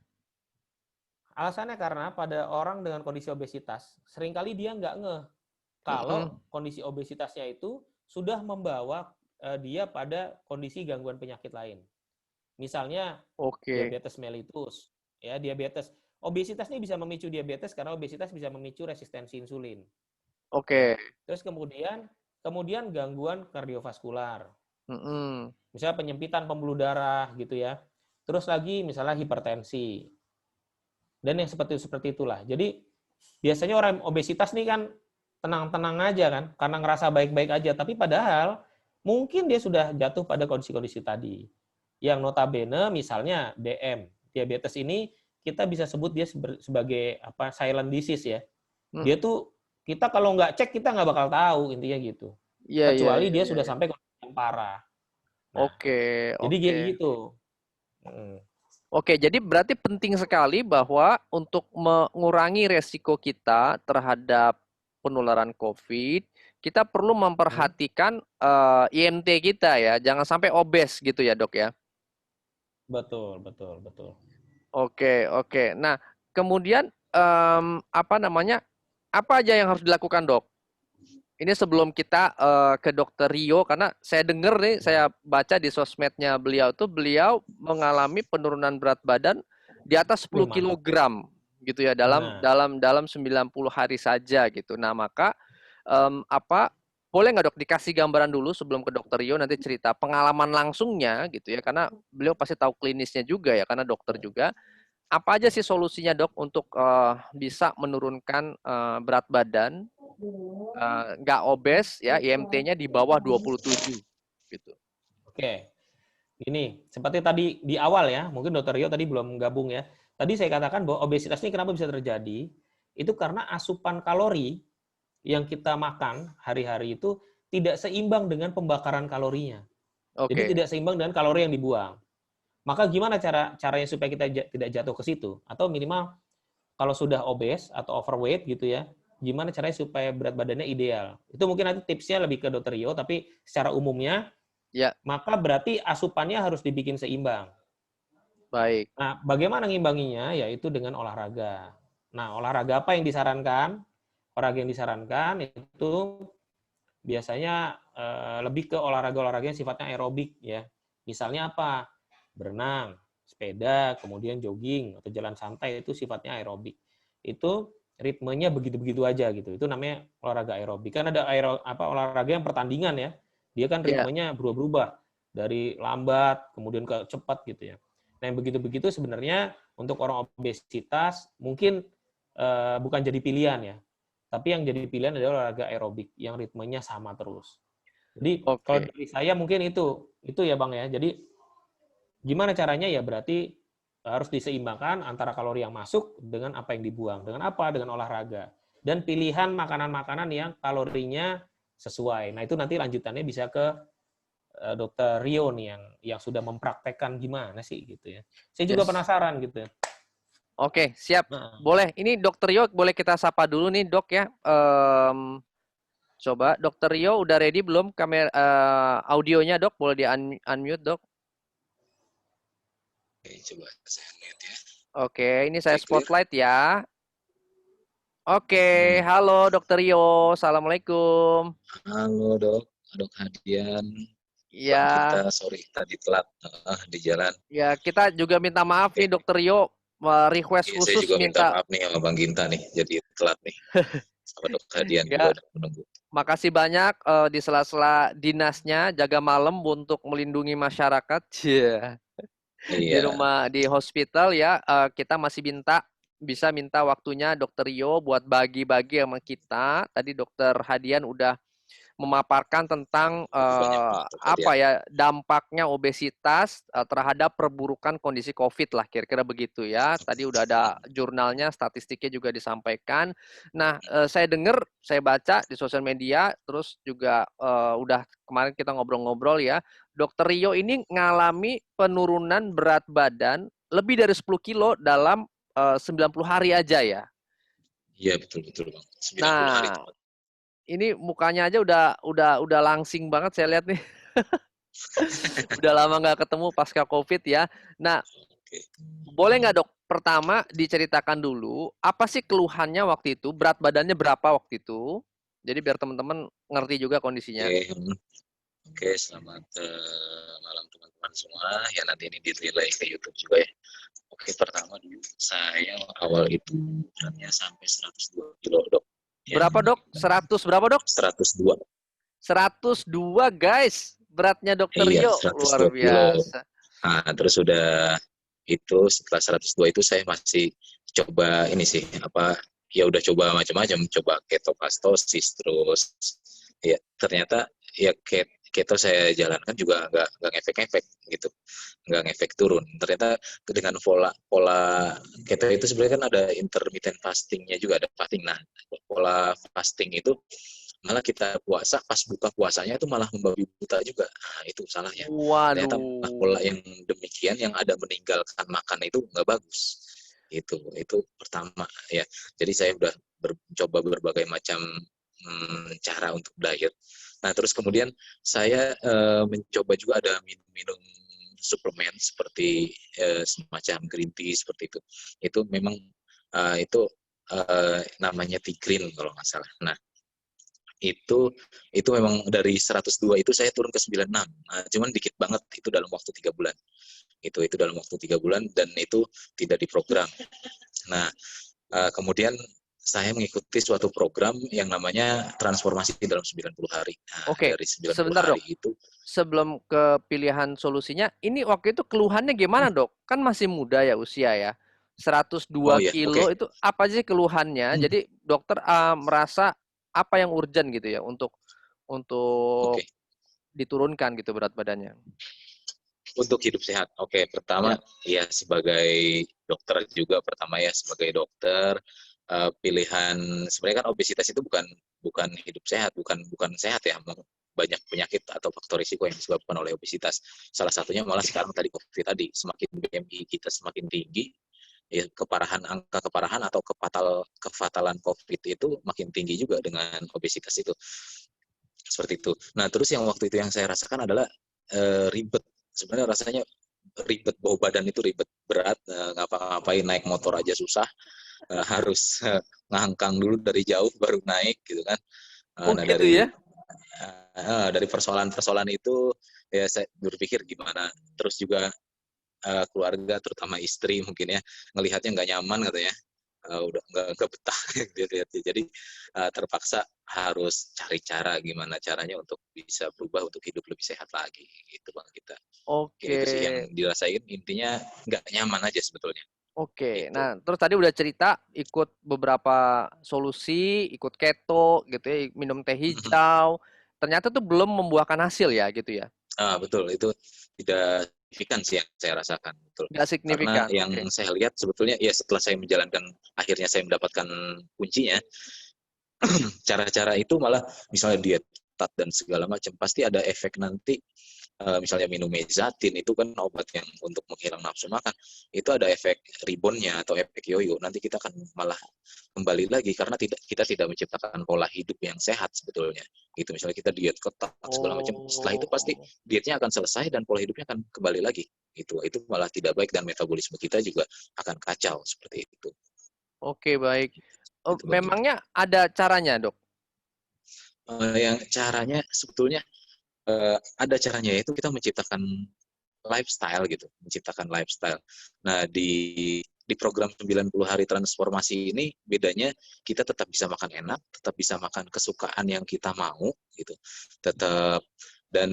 C: Alasannya karena pada orang dengan kondisi obesitas, seringkali dia nggak ngeh
A: Mm-mm.
C: kalau kondisi obesitasnya itu sudah membawa dia pada kondisi gangguan penyakit lain. Misalnya
A: Oke.
C: diabetes mellitus, ya diabetes. Obesitas ini bisa memicu diabetes karena obesitas bisa memicu resistensi insulin. Ya.
A: Oke.
C: Terus kemudian gangguan kardiovaskular.
A: Mm-mm.
C: Misalnya penyempitan pembuluh darah gitu ya. Terus lagi misalnya hipertensi. Dan yang seperti itulah. Jadi biasanya orang obesitas nih kan tenang-tenang aja kan, karena ngerasa baik-baik aja. Tapi padahal mungkin dia sudah jatuh pada kondisi-kondisi tadi. Yang notabene misalnya DM, diabetes ini kita bisa sebut dia sebagai apa, silent disease ya. Dia tuh kita kalau nggak cek kita nggak bakal tahu, intinya gitu.
A: Iya, iya,
C: Kecuali
A: iya,
C: dia
A: iya,
C: sudah
A: iya.
C: sampai kondisi yang parah. Nah,
A: Oke,
C: jadi
A: oke.
C: gitu. Hmm.
A: Oke, jadi berarti penting sekali bahwa untuk mengurangi resiko kita terhadap penularan COVID, kita perlu memperhatikan IMT kita ya, jangan sampai obes gitu ya, Dok ya.
C: Betul, betul, betul.
A: Oke, oke. Nah, kemudian apa namanya? Apa aja yang harus dilakukan, Dok? Ini sebelum kita ke Dokter Rio, karena saya dengar nih, saya baca di sosmednya beliau tuh, beliau mengalami penurunan berat badan di atas 10
C: Wih, mantap.
A: kilogram gitu ya dalam
C: Nah,
A: 90 hari saja gitu. Nah, maka apa boleh nggak Dok dikasih gambaran dulu sebelum ke Dokter Rio, nanti cerita pengalaman langsungnya gitu ya, karena beliau pasti tahu klinisnya juga ya, karena dokter juga. Apa aja sih solusinya Dok untuk bisa menurunkan berat badan, nggak obes ya, IMT-nya di bawah 27 gitu.
C: oke. Ini seperti tadi di awal ya, mungkin Dokter Rio tadi belum gabung ya. Tadi saya katakan bahwa obesitas ini kenapa bisa terjadi? Itu karena asupan kalori yang kita makan hari-hari itu tidak seimbang dengan pembakaran kalorinya. Jadi
A: Oke.
C: tidak seimbang dengan kalori yang dibuang. Maka gimana caranya supaya kita tidak jatuh ke situ? Atau minimal kalau sudah obes atau overweight gitu ya, gimana caranya supaya berat badannya ideal? Itu mungkin nanti tipsnya lebih ke Dokter Rio, tapi secara umumnya
A: Ya,
C: maka berarti asupannya harus dibikin seimbang.
A: baik.
C: Nah, bagaimana ngimbanginya? Yaitu dengan olahraga. Nah, olahraga apa yang disarankan? Olahraga yang disarankan itu biasanya lebih ke olahraga-olahraga yang sifatnya aerobik ya. Misalnya apa? Berenang, sepeda, kemudian jogging atau jalan santai itu sifatnya aerobik. Itu ritmenya begitu-begitu aja gitu. Itu namanya olahraga aerobik. Kan ada olahraga yang pertandingan ya. Dia kan
A: Ya,
C: ritmenya berubah-ubah dari lambat kemudian ke cepat gitu ya. Nah, yang begitu-begitu sebenarnya untuk orang obesitas mungkin bukan jadi pilihan ya. Tapi yang jadi pilihan adalah olahraga aerobik yang ritmenya sama terus. Jadi kalau
A: oke.
C: dari saya mungkin itu ya Bang ya. Jadi gimana caranya ya berarti harus diseimbangkan antara kalori yang masuk dengan apa yang dibuang. Dengan apa? Dengan olahraga. Dan pilihan makanan-makanan yang kalorinya sesuai. Nah, itu nanti lanjutannya bisa ke Dokter Rio nih yang sudah mempraktekkan gimana sih gitu ya. Saya juga
A: Yes.
C: penasaran gitu.
A: Oke, siap.
C: Nah,
A: Boleh. Ini Dokter Rio boleh kita sapa dulu nih, Dok ya. Coba Dokter Rio udah ready belum kamera audionya, Dok? Boleh di unmute, Dok?
B: Oke, coba saya lihat ya.
A: Oke, ini saya
B: Oke, clear.
A: spotlight ya. Oke, halo Dokter Rio. Assalamualaikum.
B: Halo dok, dok Hadian. Bang
A: Ya,
B: kita, sorry tadi telat di jalan.
A: ya kita juga minta maaf nih
B: Oke.
A: Dokter Rio, request
B: Iya, saya
A: khusus
B: juga minta
A: minta
B: maaf nih sama Bang Ginta nih, jadi telat nih. Sama dok Hadian
A: ya.
B: juga udah menunggu.
A: Makasih banyak di sela-sela dinasnya jaga malam untuk melindungi masyarakat. Yeah. Di
B: Iya,
A: rumah di hospital ya, kita masih bisa minta waktunya Dokter Rio buat bagi-bagi sama kita. Tadi Dokter Hadian udah memaparkan tentang
B: banyak banget dok
A: apa
B: Hadian.
A: ya dampaknya obesitas terhadap perburukan kondisi COVID lah, kira-kira begitu ya. Tadi udah ada jurnalnya, statistiknya juga disampaikan. Nah, saya baca di sosial media, terus juga udah kemarin kita ngobrol-ngobrol ya, Dokter Rio ini ngalami penurunan berat badan lebih dari 10 kilo dalam 90 hari aja ya.
B: Iya betul betul bang. 90 hari
A: Nah,
B: tepat.
A: ini mukanya aja udah langsing banget saya lihat nih. Udah lama nggak ketemu pasca COVID ya. Nah,
B: Oke.
A: boleh nggak dok? Pertama diceritakan dulu apa sih keluhannya waktu itu, berat badannya berapa waktu itu? Jadi biar teman-teman ngerti juga kondisinya.
B: Oke, oke, selamat malam teman-teman semua. Ya nanti ini di-relay ke YouTube juga ya. Oke, pertama dulu saya awal itu beratnya sampai 102 kilo dok. Ya,
A: Berapa dok? 100 berapa dok?
B: 102.
A: 102 guys. Beratnya Dokter
B: Iya,
A: Rio luar
B: 102 kilo.
A: biasa.
B: Nah, terus udah itu setelah 102 itu saya masih coba ini sih, apa, ya udah coba macam-macam, coba ketopastosis, terus ya ternyata ya keto saya jalankan juga nggak ngefek-ngefek gitu, nggak ngefek turun. Ternyata dengan pola pola keto itu sebenarnya kan ada intermittent fastingnya juga, ada fasting. Nah, pola fasting itu malah kita puasa, pas buka puasanya itu malah membabi buta juga. Nah, itu salahnya. Ternyata pola
A: Waduh.
B: yang demikian yang ada meninggalkan makan itu nggak bagus. Itu pertama ya. Jadi saya udah mencoba berbagai macam cara untuk diet. Nah, terus kemudian saya mencoba juga ada minum-minum suplemen seperti semacam green tea seperti itu. Itu memang itu namanya Tigrin kalau nggak salah. Nah, itu memang dari 102 itu saya turun ke 96. Nah, cuman dikit banget itu dalam waktu 3 bulan. Itu dalam waktu 3 bulan dan itu tidak diprogram. Nah, kemudian saya mengikuti suatu program yang namanya transformasi dalam 90 hari. Nah,
A: Oke,
B: dari 90
A: sebentar
B: hari
A: Dok.
B: itu
A: Sebelum ke pilihan solusinya, ini waktu itu keluhannya gimana Dok? Kan masih muda ya usia ya. 102
B: oh ya, oke.
A: kilo itu apa sih keluhannya?
B: Hmm,
A: Jadi dokter merasa apa yang urgent gitu ya untuk
B: oke.
A: diturunkan gitu berat badannya.
B: Untuk hidup sehat. Oke, pertama
A: Ya.
B: ya sebagai dokter juga, pertama ya sebagai dokter, pilihan sebenarnya kan obesitas itu bukan bukan hidup sehat, bukan bukan sehat ya, banyak penyakit atau faktor risiko yang disebabkan oleh obesitas. Salah satunya malah sekarang tadi COVID tadi, semakin BMI kita semakin tinggi, ya angka keparahan atau kefatalan COVID itu makin tinggi juga dengan obesitas itu. Seperti itu. Nah, terus yang waktu itu yang saya rasakan adalah ribet. Sebenarnya rasanya ribet, bau badan itu ribet, berat, ngapa-ngapain naik motor aja susah, harus ngangkang dulu dari jauh baru naik gitu kan.
A: Oh
B: Nah,
A: gitu ya?
B: dari persoalan-persoalan itu ya saya berpikir gimana. Terus juga keluarga terutama istri mungkin ya ngelihatnya nggak nyaman katanya, udah nggak betah gitu ya. Jadi terpaksa harus cari cara gimana caranya untuk bisa berubah untuk hidup lebih sehat lagi gitu Bang kita. Mungkin
A: Oke.
B: itu sih yang dirasain, intinya nggak nyaman aja sebetulnya
A: Oke.
B: itu.
A: Nah, terus tadi udah cerita ikut beberapa solusi, ikut keto gitu ya, minum teh hijau. Ternyata tuh belum membuahkan hasil ya gitu ya.
B: Betul, itu tidak signifikan sih yang saya rasakan, betul.
A: Nggak
B: Karena
A: signifikan.
B: yang
A: Oke.
B: saya lihat sebetulnya ya setelah saya menjalankan, akhirnya saya mendapatkan kuncinya, cara-cara itu malah misalnya diet ketat dan segala macam pasti ada efek nanti. Misalnya minum mezatin itu kan obat yang untuk menghilang nafsu makan, itu ada efek reboundnya atau efek yoyo, nanti kita akan malah kembali lagi karena kita tidak menciptakan pola hidup yang sehat sebetulnya gitu. Misalnya kita diet ketat segala macam, setelah itu pasti
A: Oh.
B: dietnya akan selesai dan pola hidupnya akan kembali lagi gitu. Itu malah tidak baik dan metabolisme kita juga akan kacau seperti itu.
A: Oke, baik.
B: Itu Bang Gita.
A: Memangnya ada caranya, Dok?
B: Yang caranya sebetulnya ada caranya, yaitu kita menciptakan lifestyle gitu, menciptakan lifestyle. Nah, di program 90 hari transformasi ini bedanya kita tetap bisa makan enak, tetap bisa makan kesukaan yang kita mau gitu. Tetap, dan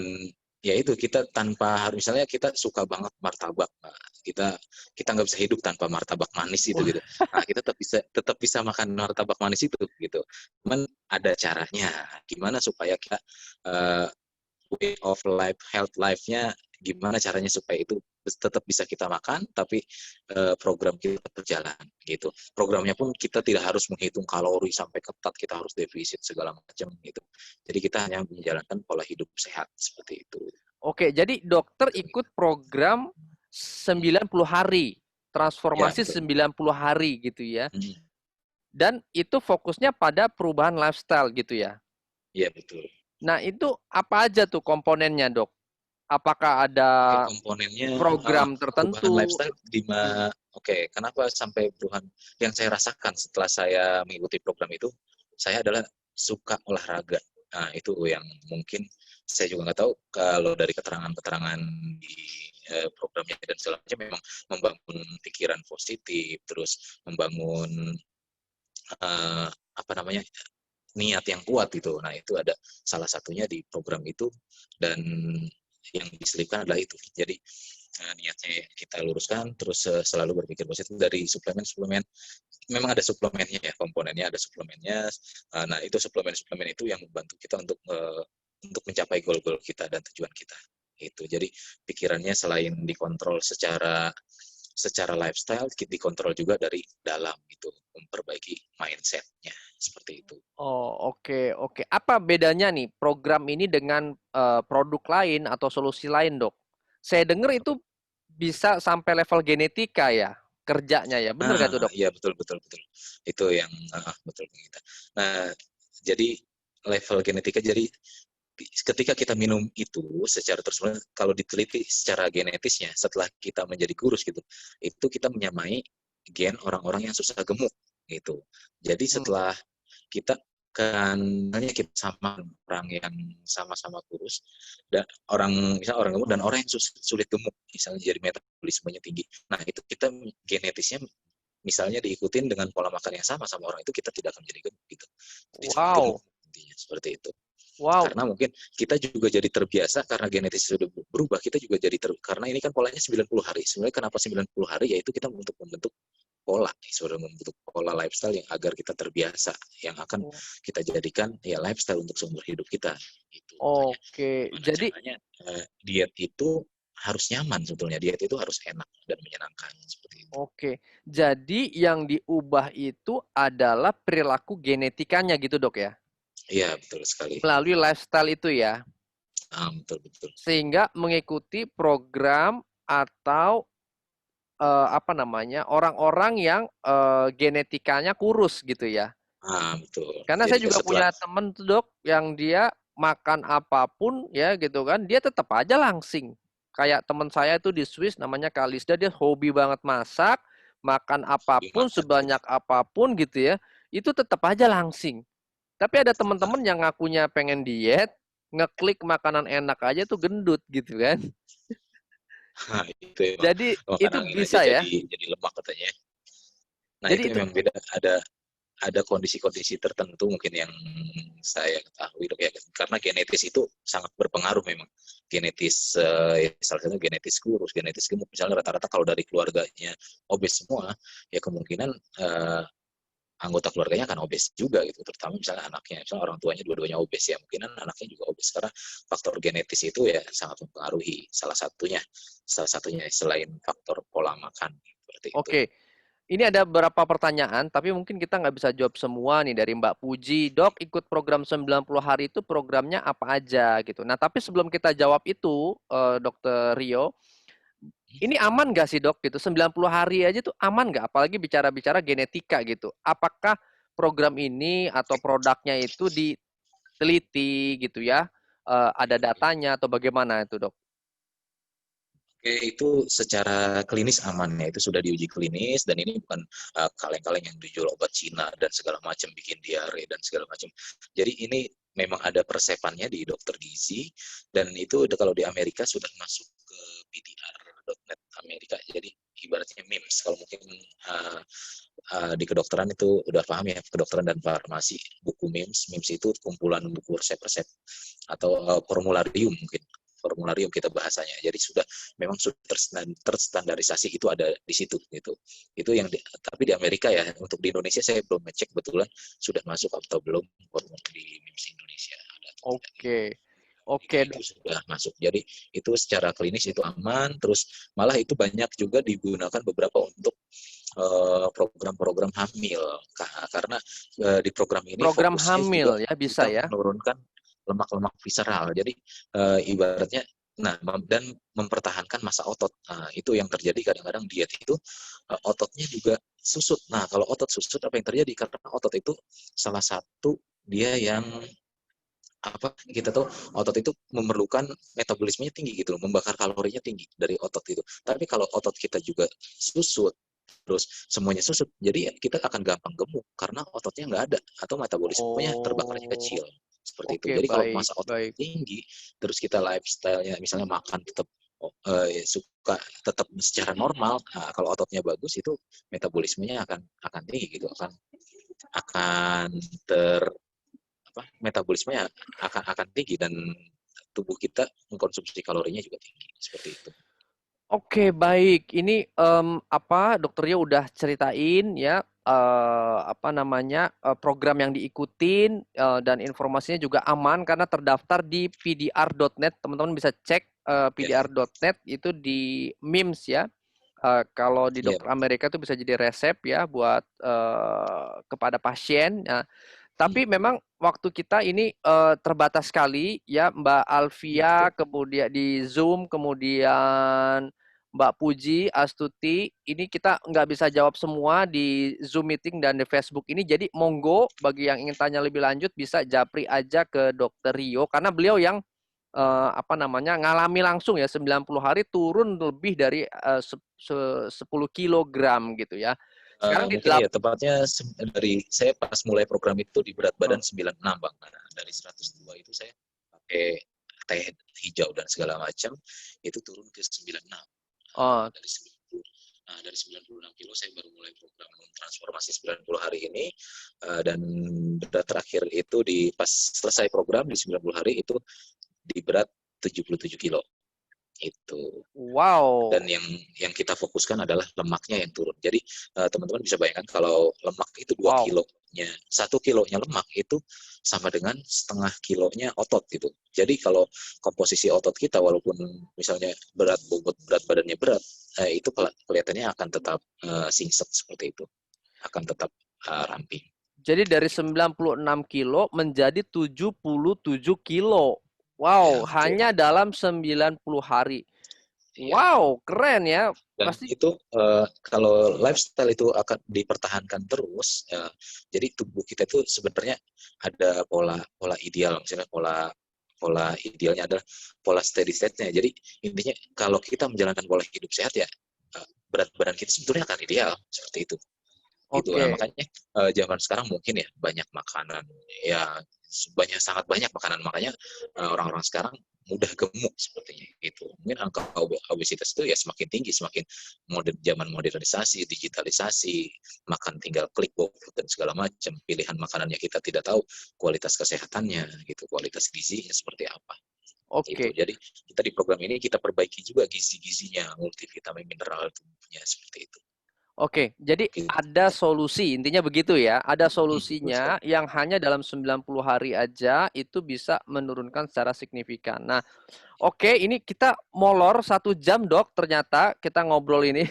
B: ya itu kita tanpa harus, misalnya kita suka banget martabak, nah, kita nggak bisa hidup tanpa martabak manis itu gitu. Nah, kita tetap bisa makan martabak manis itu gitu. Cuman ada caranya gimana supaya kita way of life, health life-nya gimana caranya supaya itu tetap bisa kita makan, tapi program kita tetap berjalan gitu. Programnya pun kita tidak harus menghitung kalori sampai ketat, kita harus defisit segala macam gitu. Jadi kita hanya menjalankan pola hidup sehat seperti itu.
A: Oke, jadi dokter ikut program 90 hari,
B: Ya,
A: transformasi
B: betul.
A: 90 hari gitu ya.
B: Hmm.
A: Dan itu fokusnya pada perubahan lifestyle gitu ya.
B: Ya, betul.
A: Nah, itu apa aja tuh komponennya, Dok? Apakah ada
B: Oke, komponennya
A: program
B: perubahan
A: tertentu?
B: lifestyle di mana? Oke, kenapa sampai perubahan? Yang saya rasakan setelah saya mengikuti program itu, saya adalah suka olahraga. Nah, itu yang mungkin saya juga nggak tahu, kalau dari keterangan-keterangan di programnya dan segala macam, memang membangun pikiran positif, terus membangun apa namanya, niat yang kuat gitu. Nah itu ada salah satunya di program itu, dan yang diselipkan adalah itu. Jadi niatnya kita luruskan, terus selalu berpikir positif. Dari suplemen memang ada suplemennya ya, komponennya ada suplemennya. Nah itu suplemen itu yang membantu kita untuk mencapai goal-goal kita dan tujuan kita. Itu jadi pikirannya selain dikontrol secara lifestyle, dikontrol juga dari dalam gitu, memperbaiki mindsetnya seperti itu.
A: Oh, oke, oke. Apa bedanya nih program ini dengan produk lain atau solusi lain, Dok? Saya dengar itu bisa sampai level genetika ya kerjanya ya. Bener gak tuh, Dok?
B: Iya betul. Itu yang betul kita. Nah, jadi level genetika, jadi ketika kita minum itu secara terus menerus, kalau diteliti secara genetisnya setelah kita menjadi kurus gitu, itu kita menyamai gen orang-orang yang susah gemuk gitu. Jadi setelah kita hanya kita sama orang yang sama-sama kurus, dan misalnya orang gemuk dan orang yang sulit gemuk, misalnya jadi metabolismenya tinggi. Nah itu kita genetisnya misalnya diikutin dengan pola makan yang sama orang itu, kita tidak akan menjadi gemuk gitu. Jadi
A: Wow.
B: gemuk intinya seperti itu.
A: Wow.
B: Karena mungkin kita juga jadi terbiasa karena genetis sudah berubah, kita juga jadi karena ini kan polanya 90 hari. Sebenarnya kenapa 90 hari? Yaitu kita untuk membentuk pola, sudah membentuk pola lifestyle yang agar kita terbiasa, yang akan kita jadikan ya lifestyle untuk seumur hidup kita. Itu
A: Oke,
B: makanya
A: jadi
B: caranya diet itu harus nyaman sebetulnya, diet itu harus enak dan menyenangkan seperti itu.
A: oke. Jadi yang diubah itu adalah perilaku genetikanya gitu, Dok ya?
B: Iya, betul sekali.
A: Melalui lifestyle itu ya.
B: Betul.
A: Sehingga mengikuti program atau apa namanya, orang-orang yang genetikanya kurus gitu ya.
B: Betul.
A: Karena saya
B: Jadi
A: juga
B: setelah
A: punya temen tuh, Dok, yang dia makan apapun ya gitu kan, dia tetap aja langsing. Kayak teman saya itu di Swiss namanya Kalisda, dia hobi banget masak, makan apapun
B: dimakan
A: sebanyak apapun gitu ya, itu tetap aja langsing. Tapi ada teman-teman yang ngakunya pengen diet, ngeklik makanan enak aja tuh gendut gitu kan.
B: itu emang
A: Jadi itu
B: makanan aja
A: bisa ya.
B: jadi lemak katanya. Nah
A: Jadi
B: itu
A: itu
B: memang beda, ada kondisi-kondisi tertentu mungkin yang saya ketahui, Dok, ya, karena genetis itu sangat berpengaruh memang. Genetis salah satunya genetis kurus, genetis gemuk. Misalnya rata-rata kalau dari keluarganya obes semua, ya kemungkinan anggota keluarganya akan obes juga gitu, terutama misalnya anaknya, misalnya orang tuanya dua-duanya obes, ya mungkin anaknya juga obes karena faktor genetis itu ya sangat mempengaruhi, salah satunya selain faktor pola makan seperti itu.
A: oke. Ini ada beberapa pertanyaan, tapi mungkin kita nggak bisa jawab semua nih dari Mbak Puji. Dok, ikut program 90 hari itu programnya apa aja gitu. Nah, tapi sebelum kita jawab itu, Dokter Rio, ini aman nggak sih, Dok? Gitu, 90 hari aja tuh aman nggak? Apalagi bicara-bicara genetika gitu. Apakah program ini atau produknya itu diteliti gitu ya? Ada datanya atau bagaimana itu, Dok?
B: Oke, itu secara klinis aman ya, itu sudah diuji klinis, dan ini bukan kaleng-kaleng yang dijual obat Cina dan segala macam bikin diare dan segala macam. Jadi ini memang ada persepannya di dokter gizi, dan itu kalau di Amerika sudah masuk ke PDR.net Amerika, jadi ibaratnya MIMS. Kalau mungkin di kedokteran itu udah paham ya, kedokteran dan farmasi, buku MIMS itu kumpulan buku resep-resep atau formularium, mungkin formularium kita bahasanya. Jadi memang sudah terstandarisasi, itu ada di situ gitu. Itu yang tapi di Amerika ya, untuk di Indonesia saya belum ngecek betulan sudah masuk atau belum di MIMS Indonesia ada.
A: Oke,
B: Itu sudah masuk. Jadi itu secara klinis itu aman, terus malah itu banyak juga digunakan beberapa untuk program-program hamil, karena di program ini
A: program
B: fokusnya juga
A: hamil ya bisa
B: kita
A: ya?
B: menurunkan lemak-lemak visceral. Jadi ibaratnya dan mempertahankan massa otot. Nah, itu yang terjadi kadang-kadang diet itu ototnya juga susut. Nah, kalau otot susut apa yang terjadi? Karena otot itu salah satu dia yang kita tahu otot itu memerlukan metabolismenya tinggi gitu, membakar kalorinya tinggi dari otot itu. Tapi kalau otot kita juga susut, terus semuanya susut, jadi kita akan gampang gemuk karena ototnya nggak ada atau metabolismenya terbakarnya
A: Oh,
B: kecil seperti itu.
A: oke,
B: Jadi kalau
A: baik,
B: massa otot
A: baik.
B: tinggi, terus kita lifestyle-nya misalnya makan tetap suka tetap secara normal, nah, kalau ototnya bagus itu metabolismenya akan tinggi gitu, akan metabolismenya akan tinggi dan tubuh kita mengkonsumsi kalorinya juga tinggi seperti itu.
A: Oke, baik. Ini Dokter Rio udah ceritain ya program yang diikutin dan informasinya juga aman karena terdaftar di pdr.net. Teman-teman bisa cek pdr.net itu di MIMS ya. Kalau di
B: Ya,
A: dokter Amerika itu bisa jadi resep ya buat kepada pasien. Nah, tapi memang waktu kita ini terbatas sekali ya, Mbak Alfia, kemudian di Zoom, kemudian Mbak Puji, Astuti, ini kita nggak bisa jawab semua di Zoom meeting dan di Facebook ini. Jadi monggo bagi yang ingin tanya lebih lanjut bisa japri aja ke Dokter Rio karena beliau yang ngalami langsung ya 90 hari turun lebih dari 10 kilogram gitu ya. Sekarang di
B: mungkin ya tepatnya dari saya pas mulai program itu di berat badan 96 Bang. Nah, dari 102 itu saya pakai teh hijau dan segala macam itu turun ke 96. Dari 90. Nah, dari 96 kilo saya baru mulai program transformasi 90 hari ini dan berat terakhir itu di pas selesai program di 90 hari itu di berat 77 kilo. Itu.
A: Wow.
B: Dan yang kita fokuskan adalah lemaknya yang turun. Jadi teman-teman bisa bayangkan kalau lemak itu 2 kilonya, 1 kilonya lemak itu sama dengan setengah kilonya otot gitu. Jadi kalau komposisi otot kita walaupun misalnya berat badannya berat, itu kelihatannya akan tetap singset seperti itu. Akan tetap ramping.
A: Jadi dari 96 kilo menjadi 77 kilo. Wow,
B: Ya,
A: hanya dalam 90 hari. Wow, keren ya.
B: Dan
A: Pasti
B: itu kalau lifestyle itu akan dipertahankan terus, jadi tubuh kita itu sebenarnya ada pola ideal, misalnya pola idealnya adalah pola steady state-nya. Jadi intinya kalau kita menjalankan pola hidup sehat ya berat badan kita sebetulnya akan ideal seperti itu. Gitu. Nah, makanya zaman sekarang mungkin ya banyak makanan ya sangat banyak makanan, makanya orang-orang sekarang mudah gemuk sepertinya itu. Mungkin angka obesitas itu ya semakin tinggi semakin zaman modernisasi, digitalisasi, makan tinggal klik GoFood dan segala macam, pilihan makanannya kita tidak tahu kualitas kesehatannya gitu, kualitas gizinya seperti apa. Gitu. Jadi kita di program ini kita perbaiki juga gizi-gizinya, multivitamin, mineral tubuhnya seperti itu.
A: Oke, jadi ada solusi, intinya begitu ya. Ada solusinya
B: Betul.
A: yang hanya dalam 90 hari aja itu bisa menurunkan secara signifikan. Nah, oke, ini kita molor 1 jam dok, ternyata kita ngobrol ini.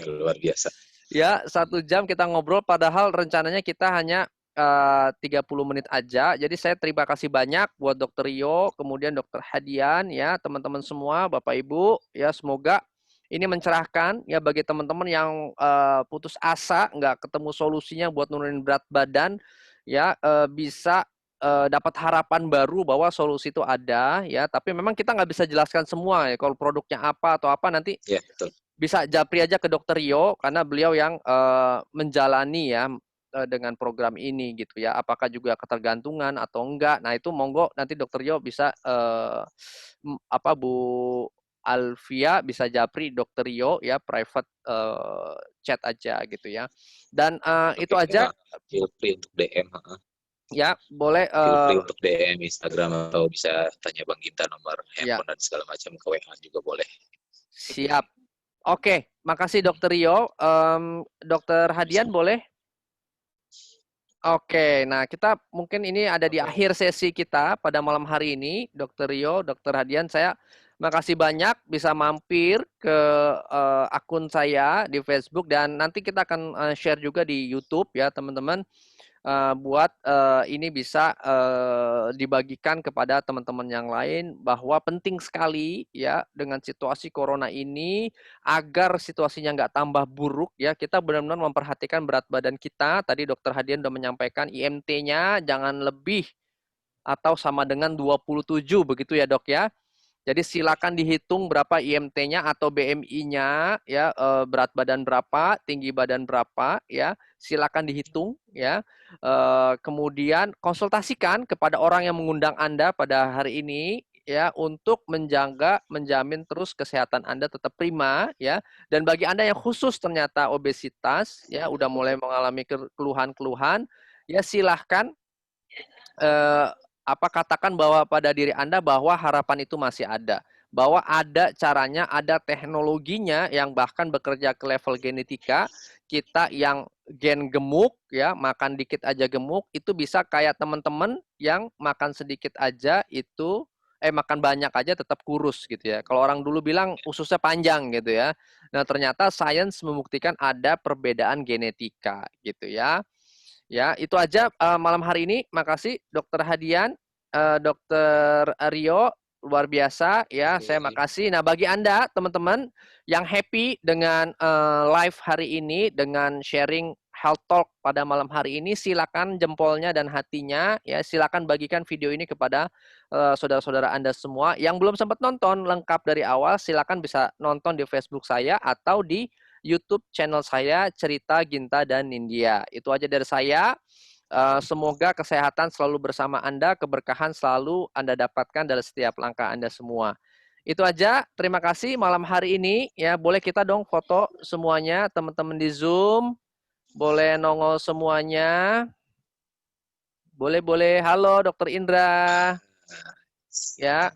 B: Luar biasa.
A: Ya, 1 jam kita ngobrol, padahal rencananya kita hanya 30 menit aja. Jadi saya terima kasih banyak buat Dokter Rio, kemudian Dokter Hadian, ya teman-teman semua, Bapak Ibu, ya semoga ini mencerahkan ya bagi teman-teman yang putus asa, nggak ketemu solusinya buat nurunin berat badan, ya bisa dapat harapan baru bahwa solusi itu ada, ya. Tapi memang kita nggak bisa jelaskan semua ya. Kalau produknya apa atau apa nanti
B: Ya, betul.
A: bisa japri aja ke Dokter Rio karena beliau yang menjalani ya dengan program ini gitu ya. Apakah juga ketergantungan atau enggak? Nah itu monggo nanti Dokter Rio bisa Bu Alfia bisa japri Dokter Rio ya private chat aja gitu ya. Dan itu aja.
B: Feel free untuk DM.
A: Ya boleh.
B: Feel free untuk DM Instagram atau bisa tanya Bang Ginta nomor handphone dan segala macam, ke WA juga boleh.
A: Siap. Oke, makasih Dokter Rio. Dokter Hadian boleh? Oke, nah kita mungkin ini ada di akhir sesi kita pada malam hari ini. Dokter Rio, Dokter Hadian, saya makasih banyak bisa mampir ke akun saya di Facebook dan nanti kita akan share juga di YouTube ya teman-teman. Buat ini bisa dibagikan kepada teman-teman yang lain bahwa penting sekali ya dengan situasi corona ini agar situasinya nggak tambah buruk ya kita benar-benar memperhatikan berat badan kita. Tadi Dokter Hadian sudah menyampaikan IMT-nya jangan lebih atau sama dengan 27 begitu ya Dok ya. Jadi silakan dihitung berapa IMT-nya atau BMI-nya ya berat badan berapa, tinggi badan berapa ya. Silakan dihitung ya. Kemudian konsultasikan kepada orang yang mengundang Anda pada hari ini ya untuk menjamin terus kesehatan Anda tetap prima ya. Dan bagi Anda yang khusus ternyata obesitas ya udah mulai mengalami keluhan-keluhan ya silahkan katakan bahwa pada diri Anda bahwa harapan itu masih ada. Bahwa ada caranya, ada teknologinya yang bahkan bekerja ke level genetika. Kita yang gen gemuk, ya makan dikit aja gemuk, itu bisa kayak teman-teman yang makan sedikit aja itu, makan banyak aja tetap kurus gitu ya. Kalau orang dulu bilang ususnya panjang gitu ya. Nah ternyata sains membuktikan ada perbedaan genetika gitu ya. Ya, itu aja malam hari ini. Makasih Dokter Hadian, Dokter Rio, luar biasa ya. Saya makasih. Nah, bagi Anda teman-teman yang happy dengan live hari ini dengan sharing Health Talk pada malam hari ini, silakan jempolnya dan hatinya ya. Silakan bagikan video ini kepada saudara-saudara Anda semua. Yang belum sempat nonton lengkap dari awal, silakan bisa nonton di Facebook saya atau di YouTube channel saya Cerita Ginta dan Nindya. Itu aja dari saya. Semoga kesehatan selalu bersama Anda, keberkahan selalu Anda dapatkan dari setiap langkah Anda semua. Itu aja. Terima kasih malam hari ini. Ya, boleh kita dong foto semuanya, teman-teman di Zoom. Boleh nongol semuanya. Boleh. Halo, Dokter Indra. Ya.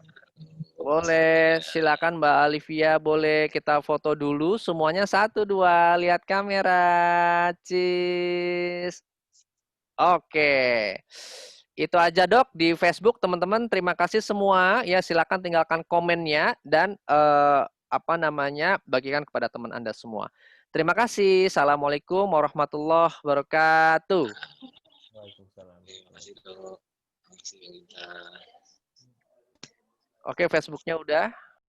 A: Boleh, silakan Mbak Alivia, boleh kita foto dulu semuanya 1, 2, lihat kamera, cheese. Oke, itu aja Dok di Facebook teman-teman. Terima kasih semua ya, silakan tinggalkan komennya dan bagikan kepada teman Anda semua. Terima kasih. Assalamualaikum warahmatullahi wabarakatuh.
C: Waalaikumsalam.
B: Terima kasih Dok. Terima kasih Bang Ginta.
A: Oke, Facebooknya udah.